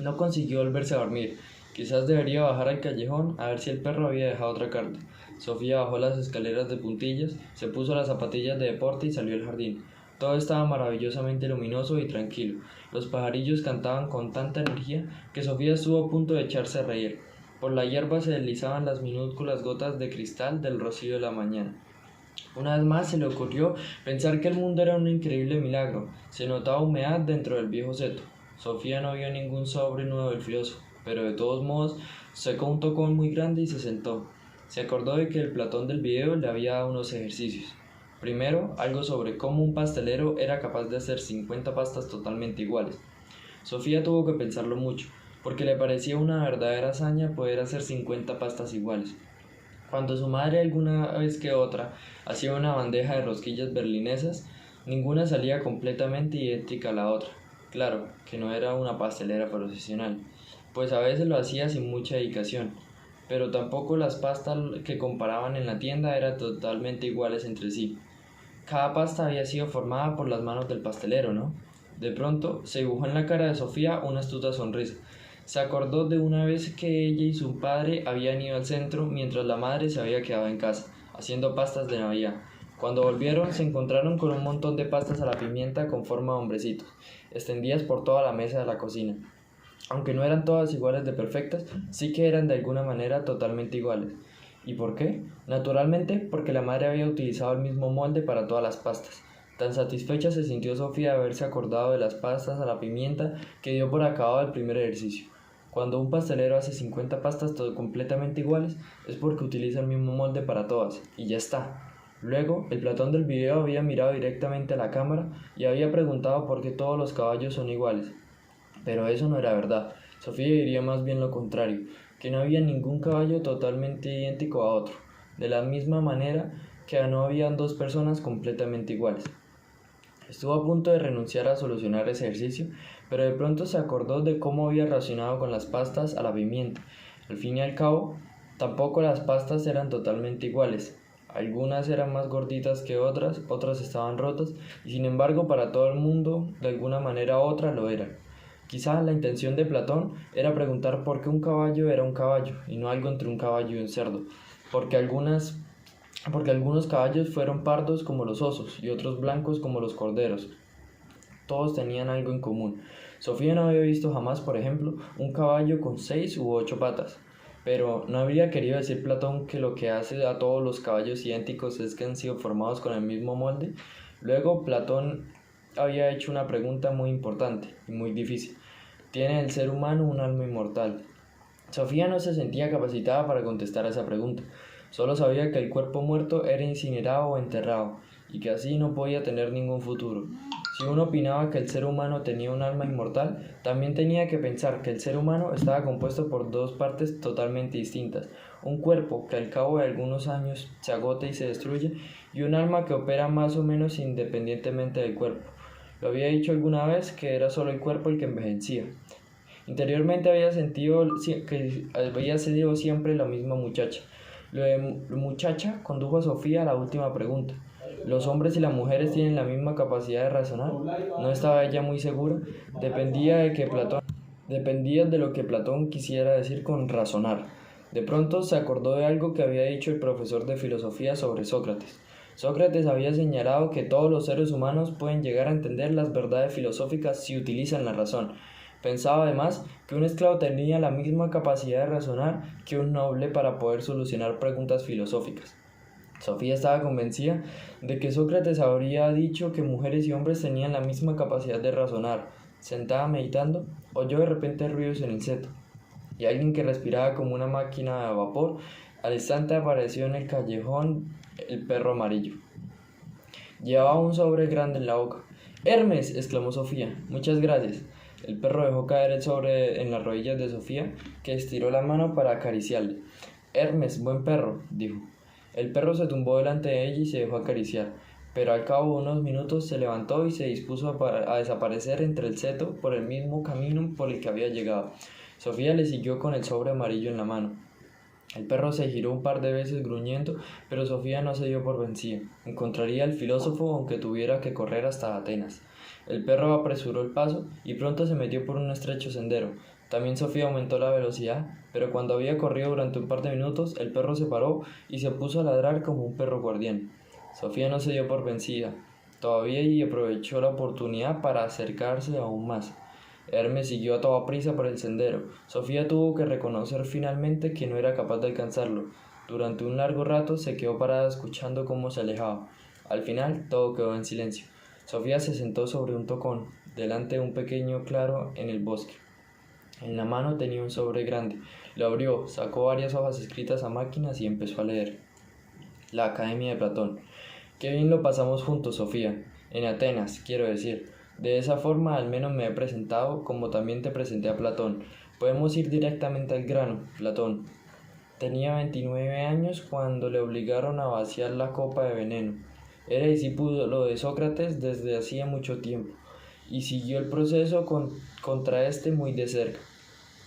No consiguió volverse a dormir. Quizás debería bajar al callejón a ver si el perro había dejado otra carta. Sofía bajó las escaleras de puntillas, se puso las zapatillas de deporte y salió al jardín. Todo estaba maravillosamente luminoso y tranquilo. Los pajarillos cantaban con tanta energía que Sofía estuvo a punto de echarse a reír. Por la hierba se deslizaban las minúsculas gotas de cristal del rocío de la mañana. Una vez más se le ocurrió pensar que el mundo era un increíble milagro. Se notaba humedad dentro del viejo seto. Sofía no vio ningún sobre nuevo del filósofo, pero de todos modos sacó un tocón muy grande y se sentó. Se acordó de que el Platón del video le había dado unos ejercicios. Primero, algo sobre cómo un pastelero era capaz de hacer 50 pastas totalmente iguales. Sofía tuvo que pensarlo mucho, porque le parecía una verdadera hazaña poder hacer 50 pastas iguales. Cuando su madre alguna vez que otra hacía una bandeja de rosquillas berlinesas, ninguna salía completamente idéntica a la otra. Claro, que no era una pastelera profesional, pues a veces lo hacía sin mucha dedicación, pero tampoco las pastas que comparaban en la tienda eran totalmente iguales entre sí. Cada pasta había sido formada por las manos del pastelero, ¿no? De pronto se dibujó en la cara de Sofía una astuta sonrisa. Se acordó de una vez que ella y su padre habían ido al centro mientras la madre se había quedado en casa, haciendo pastas de Navidad. Cuando volvieron se encontraron con un montón de pastas a la pimienta con forma de hombrecitos, extendidas por toda la mesa de la cocina. Aunque no eran todas iguales de perfectas, sí que eran de alguna manera totalmente iguales. ¿Y por qué? Naturalmente porque la madre había utilizado el mismo molde para todas las pastas. Tan satisfecha se sintió Sofía de haberse acordado de las pastas a la pimienta que dio por acabado el primer ejercicio. Cuando un pastelero hace 50 pastas completamente iguales, es porque utiliza el mismo molde para todas, y ya está. Luego, el Platón del video había mirado directamente a la cámara y había preguntado por qué todos los caballos son iguales. Pero eso no era verdad. Sofía diría más bien lo contrario, que no había ningún caballo totalmente idéntico a otro, de la misma manera que no habían dos personas completamente iguales. Estuvo a punto de renunciar a solucionar ese ejercicio, pero de pronto se acordó de cómo había racionado con las pastas a la pimienta. Al fin y al cabo, tampoco las pastas eran totalmente iguales. Algunas eran más gorditas que otras, otras estaban rotas, y sin embargo para todo el mundo, de alguna manera u otra, lo eran. Quizá la intención de Platón era preguntar por qué un caballo era un caballo, y no algo entre un caballo y un cerdo, porque algunos caballos fueron pardos como los osos y otros blancos como los corderos. Todos tenían algo en común. Sofía no había visto jamás, por ejemplo, un caballo con 6 u 8 patas. Pero ¿no habría querido decir Platón que lo que hace a todos los caballos idénticos es que han sido formados con el mismo molde? Luego Platón había hecho una pregunta muy importante y muy difícil. ¿Tiene el ser humano un alma inmortal? Sofía no se sentía capacitada para contestar a esa pregunta. Solo sabía que el cuerpo muerto era incinerado o enterrado, y que así no podía tener ningún futuro. Si uno opinaba que el ser humano tenía un alma inmortal, también tenía que pensar que el ser humano estaba compuesto por dos partes totalmente distintas: un cuerpo que al cabo de algunos años se agota y se destruye, y un alma que opera más o menos independientemente del cuerpo. Lo había dicho alguna vez que era solo el cuerpo el que envejecía. Interiormente había sentido que había sido siempre la misma muchacha. Lo de muchacha condujo a Sofía a la última pregunta. ¿Los hombres y las mujeres tienen la misma capacidad de razonar? No estaba ella muy segura. Dependía de lo que Platón quisiera decir con razonar. De pronto se acordó de algo que había dicho el profesor de filosofía sobre Sócrates. Sócrates había señalado que todos los seres humanos pueden llegar a entender las verdades filosóficas si utilizan la razón. Pensaba además que un esclavo tenía la misma capacidad de razonar que un noble para poder solucionar preguntas filosóficas. Sofía estaba convencida de que Sócrates habría dicho que mujeres y hombres tenían la misma capacidad de razonar. Sentada meditando, oyó de repente ruidos en el seto, y alguien que respiraba como una máquina de vapor. Al instante apareció en el callejón el perro amarillo. Llevaba un sobre grande en la boca. «¡Hermes!», exclamó Sofía. «Muchas gracias». El perro dejó caer el sobre en las rodillas de Sofía, que estiró la mano para acariciarle. «Hermes, buen perro», dijo. El perro se tumbó delante de ella y se dejó acariciar, pero al cabo de unos minutos se levantó y se dispuso a desaparecer entre el seto por el mismo camino por el que había llegado. Sofía le siguió con el sobre amarillo en la mano. El perro se giró un par de veces gruñendo, pero Sofía no se dio por vencida. Encontraría al filósofo aunque tuviera que correr hasta Atenas. El perro apresuró el paso y pronto se metió por un estrecho sendero. También Sofía aumentó la velocidad, pero cuando había corrido durante un par de minutos, el perro se paró y se puso a ladrar como un perro guardián. Sofía no se dio por vencida todavía y aprovechó la oportunidad para acercarse aún más. Hermes siguió a toda prisa por el sendero. Sofía tuvo que reconocer finalmente que no era capaz de alcanzarlo. Durante un largo rato se quedó parada escuchando cómo se alejaba. Al final todo quedó en silencio. Sofía se sentó sobre un tocón, delante de un pequeño claro en el bosque. En la mano tenía un sobre grande. Lo abrió, sacó varias hojas escritas a máquinas y empezó a leer. La Academia de Platón. Qué bien lo pasamos juntos, Sofía. En Atenas, quiero decir. De esa forma al menos me he presentado, como también te presenté a Platón. Podemos ir directamente al grano. Platón tenía 29 años cuando le obligaron a vaciar la copa de veneno. Era discípulo de Sócrates desde hacía mucho tiempo y siguió el proceso contra este muy de cerca.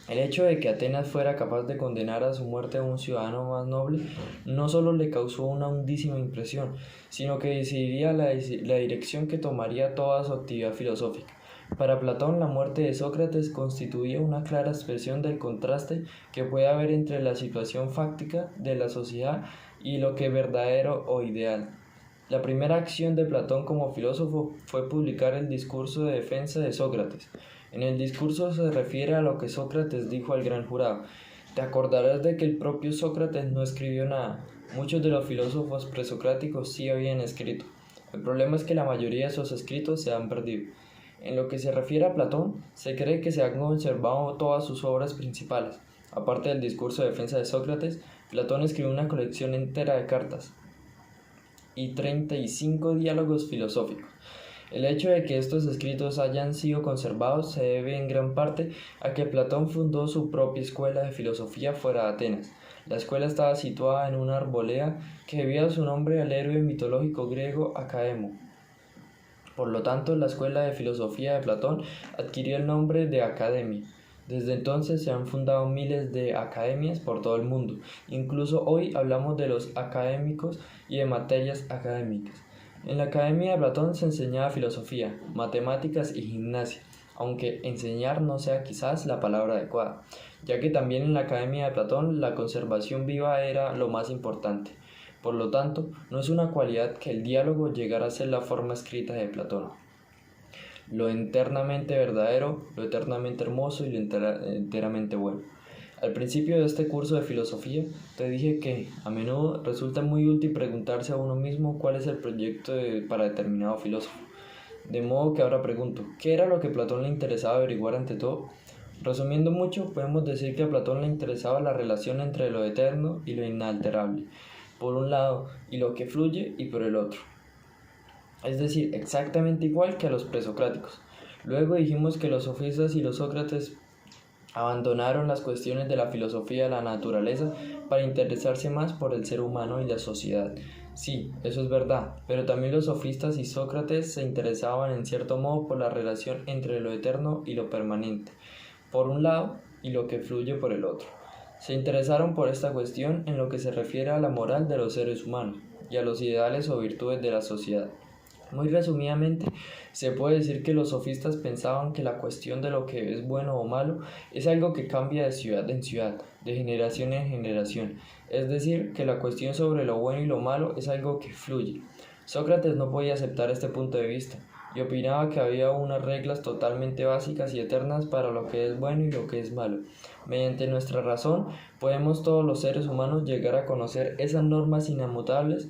El hecho de que Atenas fuera capaz de condenar a su muerte a un ciudadano más noble no solo le causó una hondísima impresión, sino que decidiría la dirección que tomaría toda su actividad filosófica. Para Platón, la muerte de Sócrates constituía una clara expresión del contraste que puede haber entre la situación fáctica de la sociedad y lo que es verdadero o ideal. La primera acción de Platón como filósofo fue publicar el discurso de defensa de Sócrates. En el discurso se refiere a lo que Sócrates dijo al gran jurado. Te acordarás de que el propio Sócrates no escribió nada. Muchos de los filósofos presocráticos sí habían escrito. El problema es que la mayoría de esos escritos se han perdido. En lo que se refiere a Platón, se cree que se han conservado todas sus obras principales. Aparte del discurso de defensa de Sócrates, Platón escribió una colección entera de cartas y 35 diálogos filosóficos. El hecho de que estos escritos hayan sido conservados se debe en gran parte a que Platón fundó su propia escuela de filosofía fuera de Atenas. La escuela estaba situada en una arboleda que debía su nombre al héroe mitológico griego Academo. Por lo tanto, la escuela de filosofía de Platón adquirió el nombre de Academia. Desde entonces se han fundado miles de academias por todo el mundo. Incluso hoy hablamos de los académicos y de materias académicas. En la Academia de Platón se enseñaba filosofía, matemáticas y gimnasia, aunque enseñar no sea quizás la palabra adecuada, ya que también en la Academia de Platón la conservación viva era lo más importante. Por lo tanto, no es una cualidad que el diálogo llegara a ser la forma escrita de Platón. Lo eternamente verdadero, lo eternamente hermoso y lo enteramente bueno. Al principio de este curso de filosofía te dije que a menudo resulta muy útil preguntarse a uno mismo cuál es el proyecto para determinado filósofo. De modo que ahora pregunto, ¿qué era lo que a Platón le interesaba averiguar ante todo? Resumiendo mucho, podemos decir que a Platón le interesaba la relación entre lo eterno y lo inalterable, por un lado, y lo que fluye y por el otro. Es decir, exactamente igual que a los presocráticos. Luego dijimos que los sofistas y los Sócrates abandonaron las cuestiones de la filosofía de la naturaleza para interesarse más por el ser humano y la sociedad. Sí, eso es verdad, pero también los sofistas y Sócrates se interesaban en cierto modo por la relación entre lo eterno y lo permanente, por un lado, y lo que fluye por el otro. Se interesaron por esta cuestión en lo que se refiere a la moral de los seres humanos y a los ideales o virtudes de la sociedad. Muy resumidamente, se puede decir que los sofistas pensaban que la cuestión de lo que es bueno o malo es algo que cambia de ciudad en ciudad, de generación en generación, es decir, que la cuestión sobre lo bueno y lo malo es algo que fluye. Sócrates no podía aceptar este punto de vista y opinaba que había unas reglas totalmente básicas y eternas para lo que es bueno y lo que es malo. Mediante nuestra razón, podemos todos los seres humanos llegar a conocer esas normas inmutables,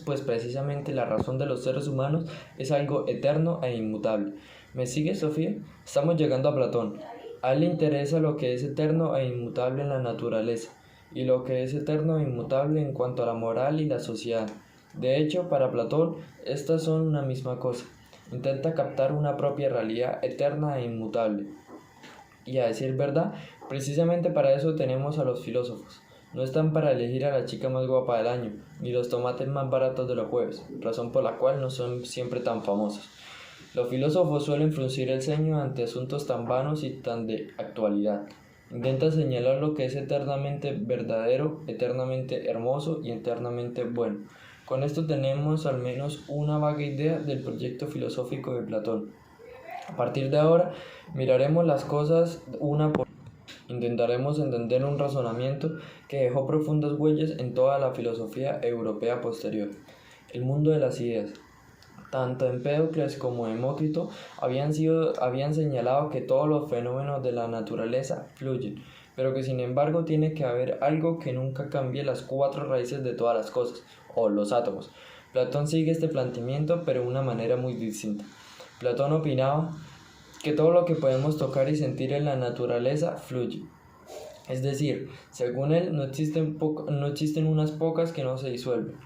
pues precisamente la razón de los seres humanos es algo eterno e inmutable. ¿Me sigue, Sofía? Estamos llegando a Platón. A él le interesa lo que es eterno e inmutable en la naturaleza, y lo que es eterno e inmutable en cuanto a la moral y la sociedad. De hecho, para Platón, estas son una misma cosa. Intenta captar una propia realidad eterna e inmutable. Y a decir verdad, precisamente para eso tenemos a los filósofos. No están para elegir a la chica más guapa del año, ni los tomates más baratos de los jueves, razón por la cual no son siempre tan famosos. Los filósofos suelen fruncir el ceño ante asuntos tan vanos y tan de actualidad. Intentan señalar lo que es eternamente verdadero, eternamente hermoso y eternamente bueno. Con esto tenemos al menos una vaga idea del proyecto filosófico de Platón. A partir de ahora, miraremos las cosas una por una. Intentaremos entender un razonamiento que dejó profundas huellas en toda la filosofía europea posterior. El mundo de las ideas. Tanto Empédocles como Demócrito habían señalado que todos los fenómenos de la naturaleza fluyen, pero que sin embargo tiene que haber algo que nunca cambie las cuatro raíces de todas las cosas, o los átomos. Platón sigue este planteamiento, pero de una manera muy distinta. Platón opinaba que todo lo que podemos tocar y sentir en la naturaleza fluye. Es decir, según él, no existen unas pocas que no se disuelven.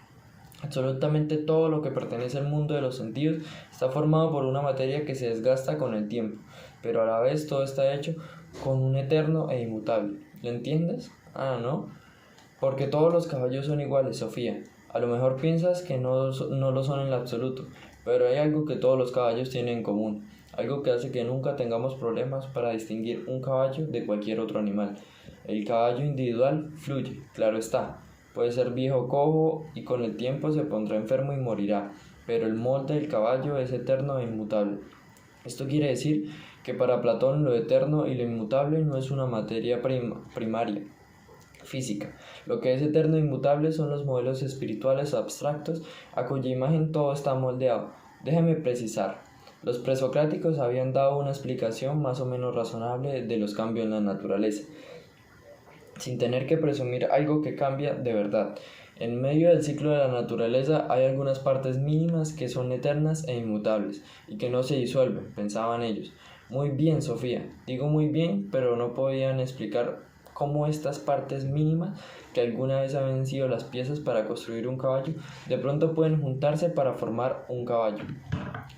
Absolutamente todo lo que pertenece al mundo de los sentidos está formado por una materia que se desgasta con el tiempo, pero a la vez todo está hecho con un eterno e inmutable. ¿Lo entiendes? Ah, ¿no? Porque todos los caballos son iguales, Sofía. A lo mejor piensas que no lo son en lo absoluto, pero hay algo que todos los caballos tienen en común, algo que hace que nunca tengamos problemas para distinguir un caballo de cualquier otro animal. El caballo individual fluye, claro está. Puede ser viejo o cojo y con el tiempo se pondrá enfermo y morirá, pero el molde del caballo es eterno e inmutable. Esto quiere decir que para Platón lo eterno y lo inmutable no es una materia primaria, física. Lo que es eterno e inmutable son los modelos espirituales abstractos a cuya imagen todo está moldeado. Déjeme precisar. Los presocráticos habían dado una explicación más o menos razonable de los cambios en la naturaleza, sin tener que presumir algo que cambia de verdad. En medio del ciclo de la naturaleza hay algunas partes mínimas que son eternas e inmutables y que no se disuelven, pensaban ellos. Muy bien, Sofía, digo muy bien, pero no podían explicar cómo estas partes mínimas, que alguna vez habían sido las piezas para construir un caballo, de pronto pueden juntarse para formar un caballo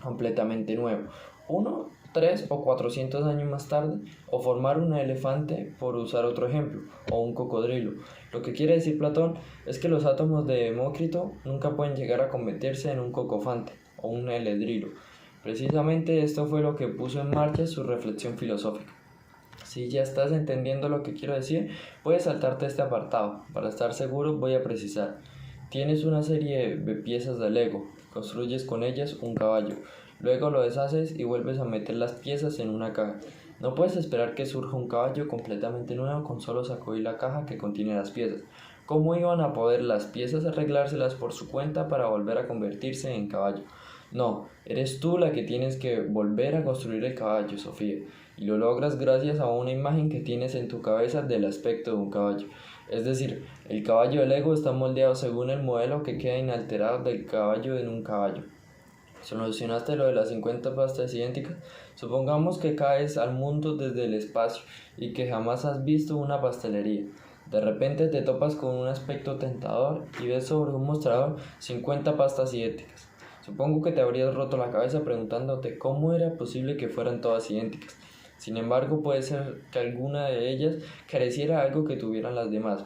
completamente nuevo. 1, 3 o 400 años más tarde, o formar un elefante, por usar otro ejemplo, o un cocodrilo. Lo que quiere decir Platón es que los átomos de Demócrito nunca pueden llegar a convertirse en un cocofante o un heledrilo. Precisamente esto fue lo que puso en marcha su reflexión filosófica. Si ya estás entendiendo lo que quiero decir, puedes saltarte este apartado. Para estar seguro voy a precisar. Tienes una serie de piezas de Lego, construyes con ellas un caballo. Luego lo deshaces y vuelves a meter las piezas en una caja. No puedes esperar que surja un caballo completamente nuevo con solo sacudir la caja que contiene las piezas. ¿Cómo iban a poder las piezas arreglárselas por su cuenta para volver a convertirse en caballo? No, eres tú la que tienes que volver a construir el caballo, Sofía. y lo logras gracias a una imagen que tienes en tu cabeza del aspecto de un caballo. Es decir, el caballo del ego está moldeado según el modelo que queda inalterado del caballo en un caballo. Solucionaste lo de las 50 pastas idénticas. Supongamos que caes al mundo desde el espacio y que jamás has visto una pastelería. De repente te topas con un aspecto tentador y ves sobre un mostrador 50 pastas idénticas. Supongo que te habrías roto la cabeza preguntándote cómo era posible que fueran todas idénticas. Sin embargo, puede ser que alguna de ellas careciera algo que tuvieran las demás.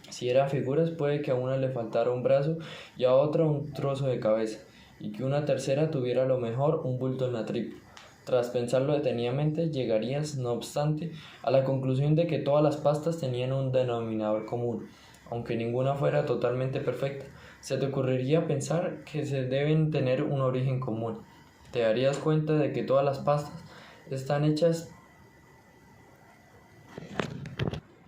Si eran figuras, puede que a una le faltara un brazo y a otra un trozo de cabeza, y que una tercera tuviera a lo mejor un bulto en la tripa. Tras pensarlo detenidamente, llegarías, no obstante, a la conclusión de que todas las pastas tenían un denominador común, aunque ninguna fuera totalmente perfecta. Se te ocurriría pensar que se deben tener un origen común. Te darías cuenta de que todas las pastas están hechas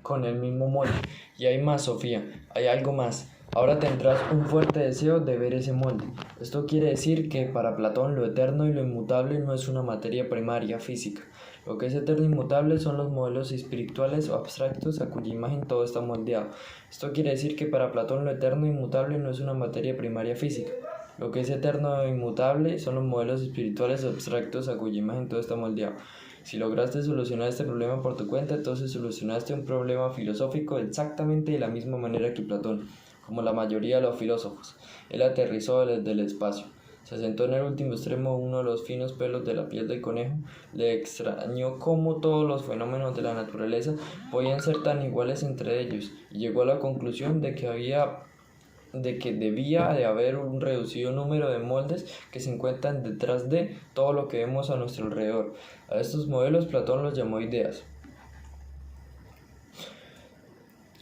con el mismo molde. Y hay más, Sofía, hay algo más. Ahora tendrás un fuerte deseo de ver ese molde. Esto quiere decir que para Platón lo eterno y lo inmutable no es una materia primaria física. Lo que es eterno e inmutable son los modelos espirituales o abstractos a cuya imagen todo está moldeado. Esto quiere decir que para Platón lo eterno e inmutable no es una materia primaria física. Lo que es eterno e inmutable son los modelos espirituales o abstractos a cuya imagen todo está moldeado. Si lograste solucionar este problema por tu cuenta, entonces solucionaste un problema filosófico exactamente de la misma manera que Platón, como la mayoría de los filósofos. Él aterrizó desde el espacio. Se sentó en el último extremo de uno de los finos pelos de la piel del conejo. Le extrañó cómo todos los fenómenos de la naturaleza podían ser tan iguales entre ellos, y llegó a la conclusión de que debía de haber un reducido número de moldes que se encuentran detrás de todo lo que vemos a nuestro alrededor. A estos modelos Platón los llamó ideas.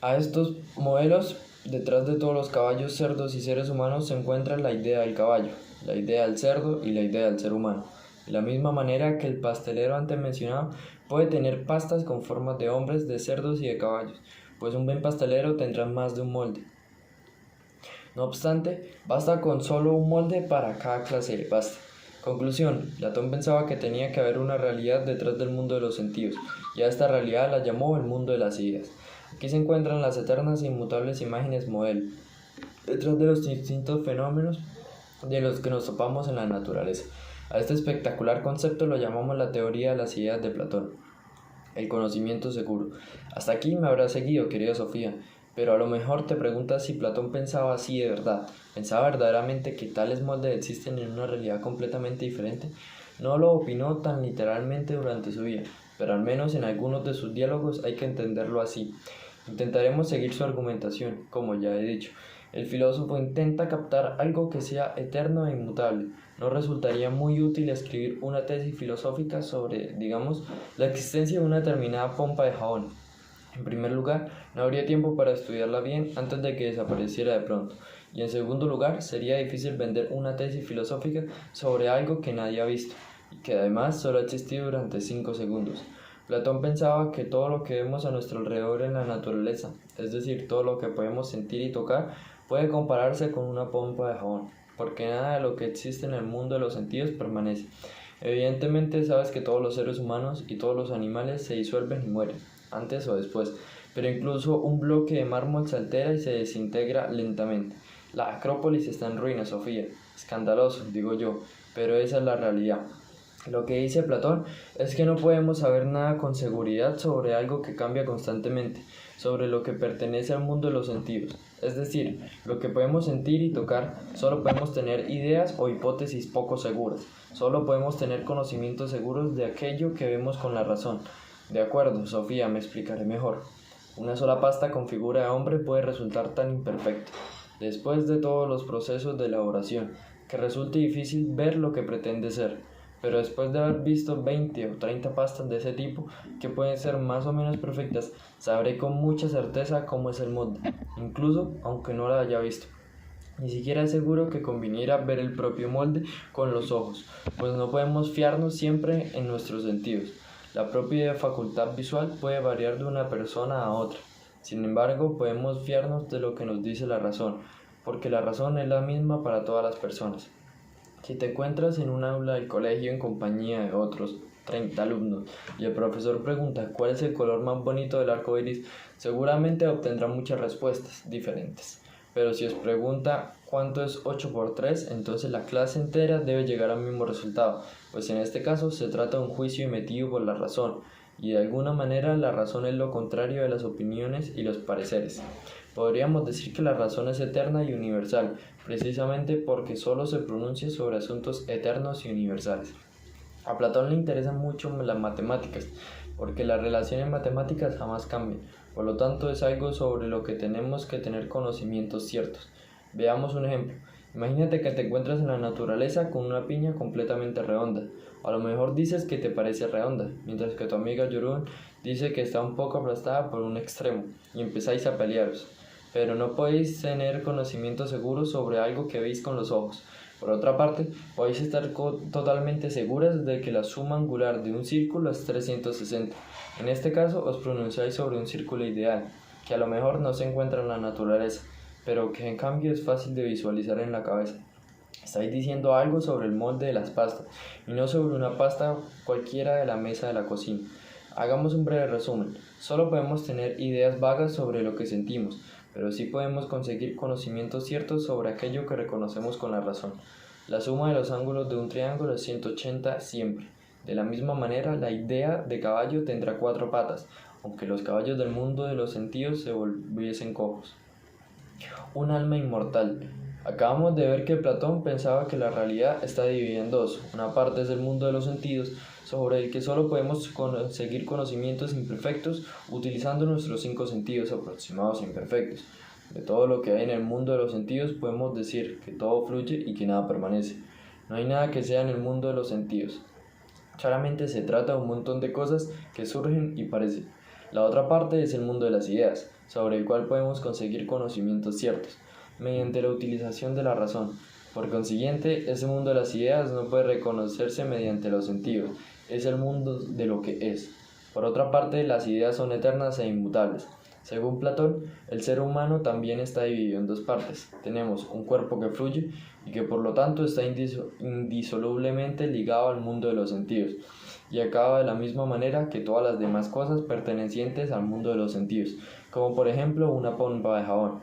A estos modelos, detrás de todos los caballos, cerdos y seres humanos, se encuentra la idea del caballo, la idea del cerdo y la idea del ser humano. De la misma manera que el pastelero antes mencionado puede tener pastas con formas de hombres, de cerdos y de caballos, pues un buen pastelero tendrá más de un molde. No obstante, basta con solo un molde para cada clase de pasta. Conclusión: Platón pensaba que tenía que haber una realidad detrás del mundo de los sentidos, y a esta realidad la llamó el mundo de las ideas. Aquí se encuentran las eternas e inmutables imágenes modelo, detrás de los distintos fenómenos de los que nos topamos en la naturaleza. A este espectacular concepto lo llamamos la teoría de las ideas de Platón, el conocimiento seguro. Hasta aquí me habrás seguido, querida Sofía. Pero a lo mejor te preguntas si Platón pensaba así de verdad. ¿Pensaba verdaderamente que tales moldes existen en una realidad completamente diferente? No lo opinó tan literalmente durante su vida, pero al menos en algunos de sus diálogos hay que entenderlo así. Intentaremos seguir su argumentación, como ya he dicho. El filósofo intenta captar algo que sea eterno e inmutable. No resultaría muy útil escribir una tesis filosófica sobre, digamos, la existencia de una determinada pompa de jabón. En primer lugar, no habría tiempo para estudiarla bien antes de que desapareciera de pronto. Y en segundo lugar, sería difícil vender una tesis filosófica sobre algo que nadie ha visto, y que además solo ha existido durante 5 segundos. Platón pensaba que todo lo que vemos a nuestro alrededor en la naturaleza, es decir, todo lo que podemos sentir y tocar, puede compararse con una pompa de jabón, porque nada de lo que existe en el mundo de los sentidos permanece. Evidentemente sabes que todos los seres humanos y todos los animales se disuelven y mueren, antes o después, pero incluso un bloque de mármol se altera y se desintegra lentamente. La Acrópolis está en ruinas, Sofía. Escandaloso, digo yo, pero esa es la realidad. Lo que dice Platón es que no podemos saber nada con seguridad sobre algo que cambia constantemente, sobre lo que pertenece al mundo de los sentidos. Es decir, lo que podemos sentir y tocar, solo podemos tener ideas o hipótesis poco seguras. Solo podemos tener conocimientos seguros de aquello que vemos con la razón. De acuerdo, Sofía, me explicaré mejor. Una sola pasta con figura de hombre puede resultar tan imperfecta, después de todos los procesos de elaboración, que resulte difícil ver lo que pretende ser. Pero después de haber visto 20 o 30 pastas de ese tipo, que pueden ser más o menos perfectas, sabré con mucha certeza cómo es el molde, incluso aunque no la haya visto. Ni siquiera es seguro que conviniera ver el propio molde con los ojos, pues no podemos fiarnos siempre en nuestros sentidos. La propia facultad visual puede variar de una persona a otra. Sin embargo, podemos fiarnos de lo que nos dice la razón, porque la razón es la misma para todas las personas. Si te encuentras en un aula del colegio en compañía de otros, 30 alumnos y el profesor pregunta cuál es el color más bonito del arco iris, seguramente obtendrá muchas respuestas diferentes. Pero si os pregunta cuánto es 8 por 3, entonces la clase entera debe llegar al mismo resultado, pues en este caso se trata de un juicio emitido por la razón, y de alguna manera la razón es lo contrario de las opiniones y los pareceres. Podríamos decir que la razón es eterna y universal, precisamente porque solo se pronuncia sobre asuntos eternos y universales. A Platón le interesan mucho las matemáticas, porque las relaciones matemáticas jamás cambian, por lo tanto es algo sobre lo que tenemos que tener conocimientos ciertos. Veamos un ejemplo. Imagínate que te encuentras en la naturaleza con una piña completamente redonda. A lo mejor dices que te parece redonda, mientras que tu amiga Yorun dice que está un poco aplastada por un extremo, y empezáis a pelearos. Pero no podéis tener conocimiento seguro sobre algo que veis con los ojos. Por otra parte, podéis estar totalmente seguras de que la suma angular de un círculo es 360. En este caso, os pronunciáis sobre un círculo ideal, que a lo mejor no se encuentra en la naturaleza, pero que en cambio es fácil de visualizar en la cabeza. Estáis diciendo algo sobre el molde de las pastas, y no sobre una pasta cualquiera de la mesa de la cocina. Hagamos un breve resumen. Solo podemos tener ideas vagas sobre lo que sentimos, pero sí podemos conseguir conocimientos ciertos sobre aquello que reconocemos con la razón. La suma de los ángulos de un triángulo es 180 siempre. De la misma manera, la idea de caballo tendrá 4 patas, aunque los caballos del mundo de los sentidos se volviesen cojos. Un alma inmortal. Acabamos de ver que Platón pensaba que la realidad está dividida en dos. Una parte es el mundo de los sentidos, sobre el que solo podemos conseguir conocimientos imperfectos utilizando nuestros 5 sentidos aproximados e imperfectos. De todo lo que hay en el mundo de los sentidos podemos decir que todo fluye y que nada permanece. No hay nada que sea en el mundo de los sentidos. Solamente se trata de un montón de cosas que surgen y parecen. La otra parte es el mundo de las ideas, sobre el cual podemos conseguir conocimientos ciertos, mediante la utilización de la razón. Por consiguiente, ese mundo de las ideas no puede reconocerse mediante los sentidos, es el mundo de lo que es. Por otra parte, las ideas son eternas e inmutables. Según Platón, el ser humano también está dividido en dos partes. Tenemos un cuerpo que fluye y que por lo tanto está indisolublemente ligado al mundo de los sentidos, y acaba de la misma manera que todas las demás cosas pertenecientes al mundo de los sentidos, como por ejemplo una pompa de jabón.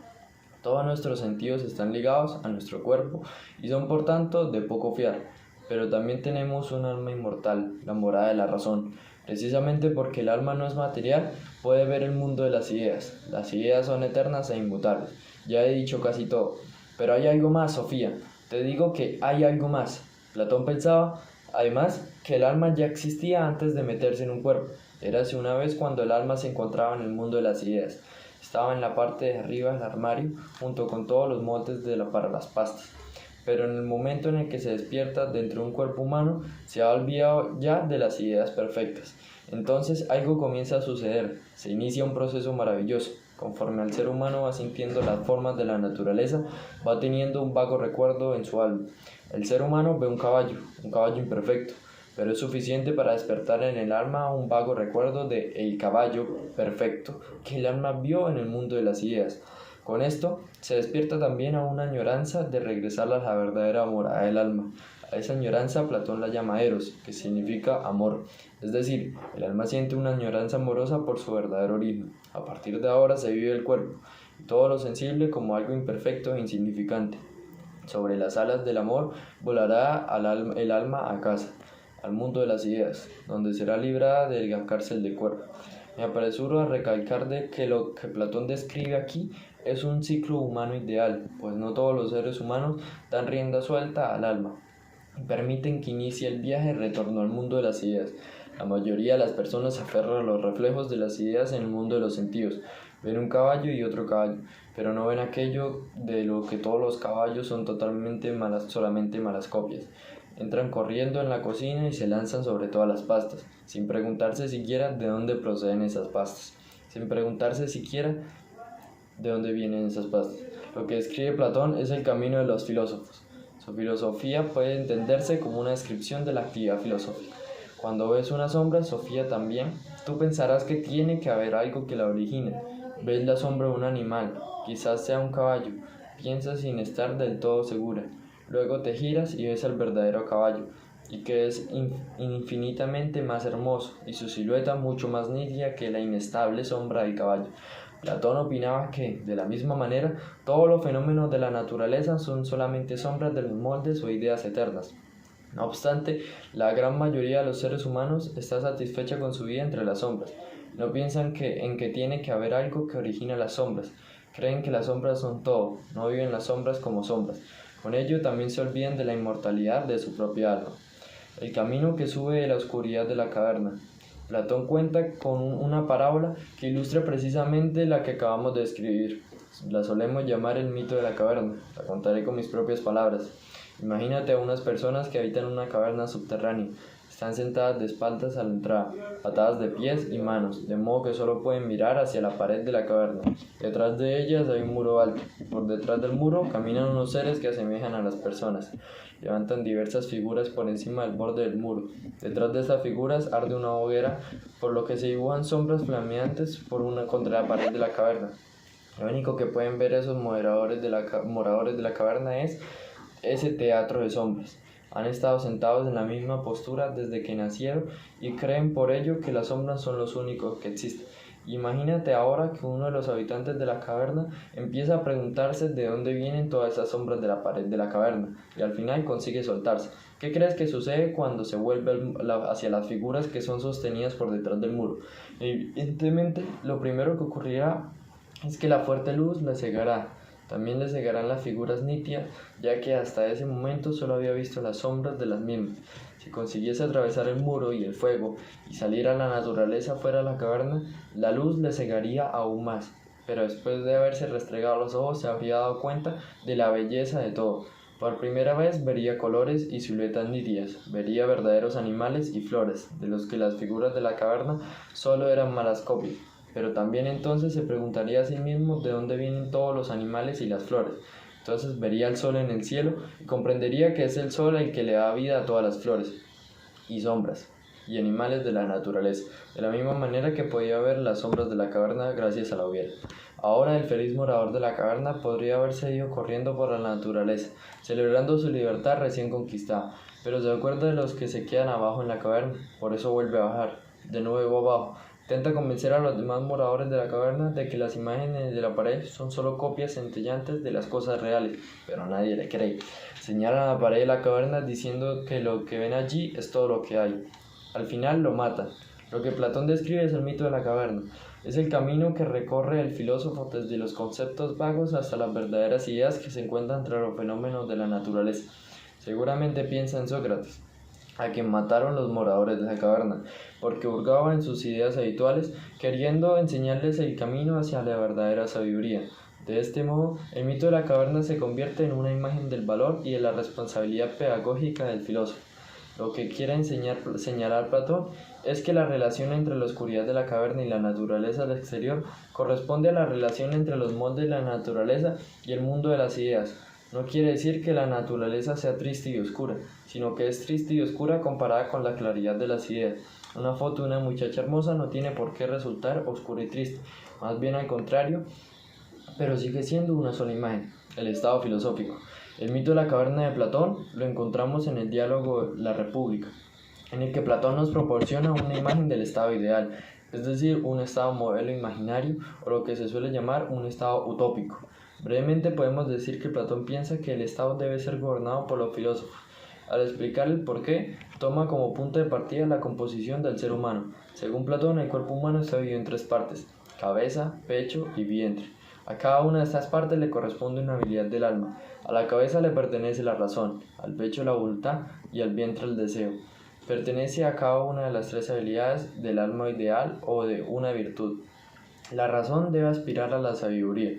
Todos nuestros sentidos están ligados a nuestro cuerpo y son por tanto de poco fiar, pero también tenemos un alma inmortal, la morada de la razón. Precisamente porque el alma no es material, puede ver el mundo de las ideas. Las ideas son eternas e inmutables. Ya he dicho casi todo. Pero hay algo más, Sofía. Te digo que hay algo más. Platón pensaba, además, que el alma ya existía antes de meterse en un cuerpo. Érase una vez cuando el alma se encontraba en el mundo de las ideas. Estaba en la parte de arriba del armario, junto con todos los moldes para las pastas. Pero en el momento en el que se despierta dentro de un cuerpo humano, se ha olvidado ya de las ideas perfectas. Entonces algo comienza a suceder, se inicia un proceso maravilloso. Conforme el ser humano va sintiendo las formas de la naturaleza, va teniendo un vago recuerdo en su alma. El ser humano ve un caballo imperfecto, pero es suficiente para despertar en el alma un vago recuerdo de el caballo perfecto que el alma vio en el mundo de las ideas. Con esto se despierta también a una añoranza de regresar a la verdadera morada del alma. A esa añoranza Platón la llama eros, que significa amor. Es decir, el alma siente una añoranza amorosa por su verdadero origen. A partir de ahora se vive el cuerpo, y todo lo sensible como algo imperfecto e insignificante. Sobre las alas del amor volará el alma a casa, al mundo de las ideas, donde será librada de la cárcel del cuerpo. Me apresuro a recalcar de que lo que Platón describe aquí es un ciclo humano ideal, pues no todos los seres humanos dan rienda suelta al alma y permiten que inicie el viaje de retorno al mundo de las ideas. La mayoría de las personas se aferran a los reflejos de las ideas en el mundo de los sentidos. Ven un caballo y otro caballo, pero no ven aquello de lo que todos los caballos son solamente malas copias. Entran corriendo en la cocina y se lanzan sobre todas las pastas, sin preguntarse siquiera de dónde proceden esas pastas, sin preguntarse siquiera de dónde vienen esas pastas. Lo que describe Platón es el camino de los filósofos. Su filosofía puede entenderse como una descripción de la actividad filosófica. Cuando ves una sombra, Sofía, también, tú pensarás que tiene que haber algo que la origine. Ves la sombra de un animal, quizás sea un caballo, piensas sin estar del todo segura. Luego te giras y ves al verdadero caballo. y que es infinitamente más hermoso, y su silueta mucho más nítida que la inestable sombra del caballo. Platón opinaba que, de la misma manera, todos los fenómenos de la naturaleza son solamente sombras de los moldes o ideas eternas. No obstante, la gran mayoría de los seres humanos está satisfecha con su vida entre las sombras. No piensan en que tiene que haber algo que origina las sombras. Creen que las sombras son todo, no viven las sombras como sombras. Con ello también se olvidan de la inmortalidad de su propia alma. El camino que sube de la oscuridad de la caverna. Platón cuenta con una parábola que ilustra precisamente la que acabamos de describir. La solemos llamar el mito de la caverna. La contaré con mis propias palabras. Imagínate a unas personas que habitan una caverna subterránea. Están sentadas de espaldas a la entrada, atadas de pies y manos, de modo que solo pueden mirar hacia la pared de la caverna. Detrás de ellas hay un muro alto. Por detrás del muro caminan unos seres que asemejan a las personas. Levantan diversas figuras por encima del borde del muro. Detrás de estas figuras arde una hoguera, por lo que se dibujan sombras flameantes contra la pared de la caverna. Lo único que pueden ver esos moradores de la caverna es ese teatro de sombras. Han estado sentados en la misma postura desde que nacieron y creen por ello que las sombras son los únicos que existen. Imagínate ahora que uno de los habitantes de la caverna empieza a preguntarse de dónde vienen todas esas sombras de la pared de la caverna y al final consigue soltarse. ¿Qué crees que sucede cuando se vuelve hacia las figuras que son sostenidas por detrás del muro? Evidentemente, lo primero que ocurrirá es que la fuerte luz le cegará. También le cegarán las figuras nítidas, ya que hasta ese momento solo había visto las sombras de las mismas. Si consiguiese atravesar el muro y el fuego y salir a la naturaleza fuera de la caverna, la luz le cegaría aún más. Pero después de haberse restregado los ojos se habría dado cuenta de la belleza de todo. Por primera vez vería colores y siluetas nítidas, vería verdaderos animales y flores, de los que las figuras de la caverna solo eran malas copias. Pero también entonces se preguntaría a sí mismo de dónde vienen todos los animales y las flores. Entonces vería el sol en el cielo y comprendería que es el sol el que le da vida a todas las flores y sombras y animales de la naturaleza, de la misma manera que podía ver las sombras de la caverna gracias a la hoguera. Ahora el feliz morador de la caverna podría haberse ido corriendo por la naturaleza, celebrando su libertad recién conquistada, pero se acuerda de los que se quedan abajo en la caverna, por eso vuelve a bajar, de nuevo abajo. Intenta convencer a los demás moradores de la caverna de que las imágenes de la pared son solo copias centellantes de las cosas reales, pero nadie le cree. Señalan a la pared de la caverna diciendo que lo que ven allí es todo lo que hay. Al final lo matan. Lo que Platón describe es el mito de la caverna. Es el camino que recorre el filósofo desde los conceptos vagos hasta las verdaderas ideas que se encuentran entre los fenómenos de la naturaleza. Seguramente piensa en Sócrates, a quien mataron los moradores de la caverna, porque hurgaba en sus ideas habituales, queriendo enseñarles el camino hacia la verdadera sabiduría. De este modo, el mito de la caverna se convierte en una imagen del valor y de la responsabilidad pedagógica del filósofo. Lo que quiere señalar Platón es que la relación entre la oscuridad de la caverna y la naturaleza del exterior corresponde a la relación entre los moldes de la naturaleza y el mundo de las ideas. No quiere decir que la naturaleza sea triste y oscura, sino que es triste y oscura comparada con la claridad de las ideas. Una foto de una muchacha hermosa no tiene por qué resultar oscura y triste, más bien al contrario, pero sigue siendo una sola imagen, el estado filosófico. El mito de la caverna de Platón lo encontramos en el diálogo La República, en el que Platón nos proporciona una imagen del estado ideal, es decir, un estado modelo imaginario o lo que se suele llamar un estado utópico. Brevemente podemos decir que Platón piensa que el estado debe ser gobernado por los filósofos. Al explicar el porqué, toma como punto de partida la composición del ser humano. Según Platón, el cuerpo humano está dividido en tres partes: cabeza, pecho y vientre. A cada una de estas partes le corresponde una habilidad del alma. A la cabeza le pertenece la razón, al pecho la voluntad y al vientre el deseo. Pertenece a cada una de las tres habilidades del alma ideal o de una virtud. La razón debe aspirar a la sabiduría,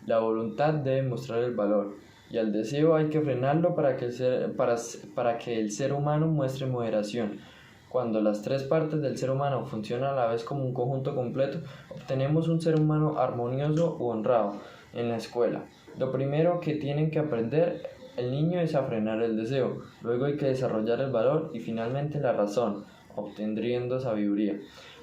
la voluntad debe mostrar el valor, y al deseo hay que frenarlo para que el ser humano muestre moderación. Cuando las tres partes del ser humano funcionan a la vez como un conjunto completo, obtenemos un ser humano armonioso u honrado. En la escuela, lo primero que tienen que aprender el niño es a frenar el deseo, luego hay que desarrollar el valor y finalmente la razón, obteniendo sabiduría.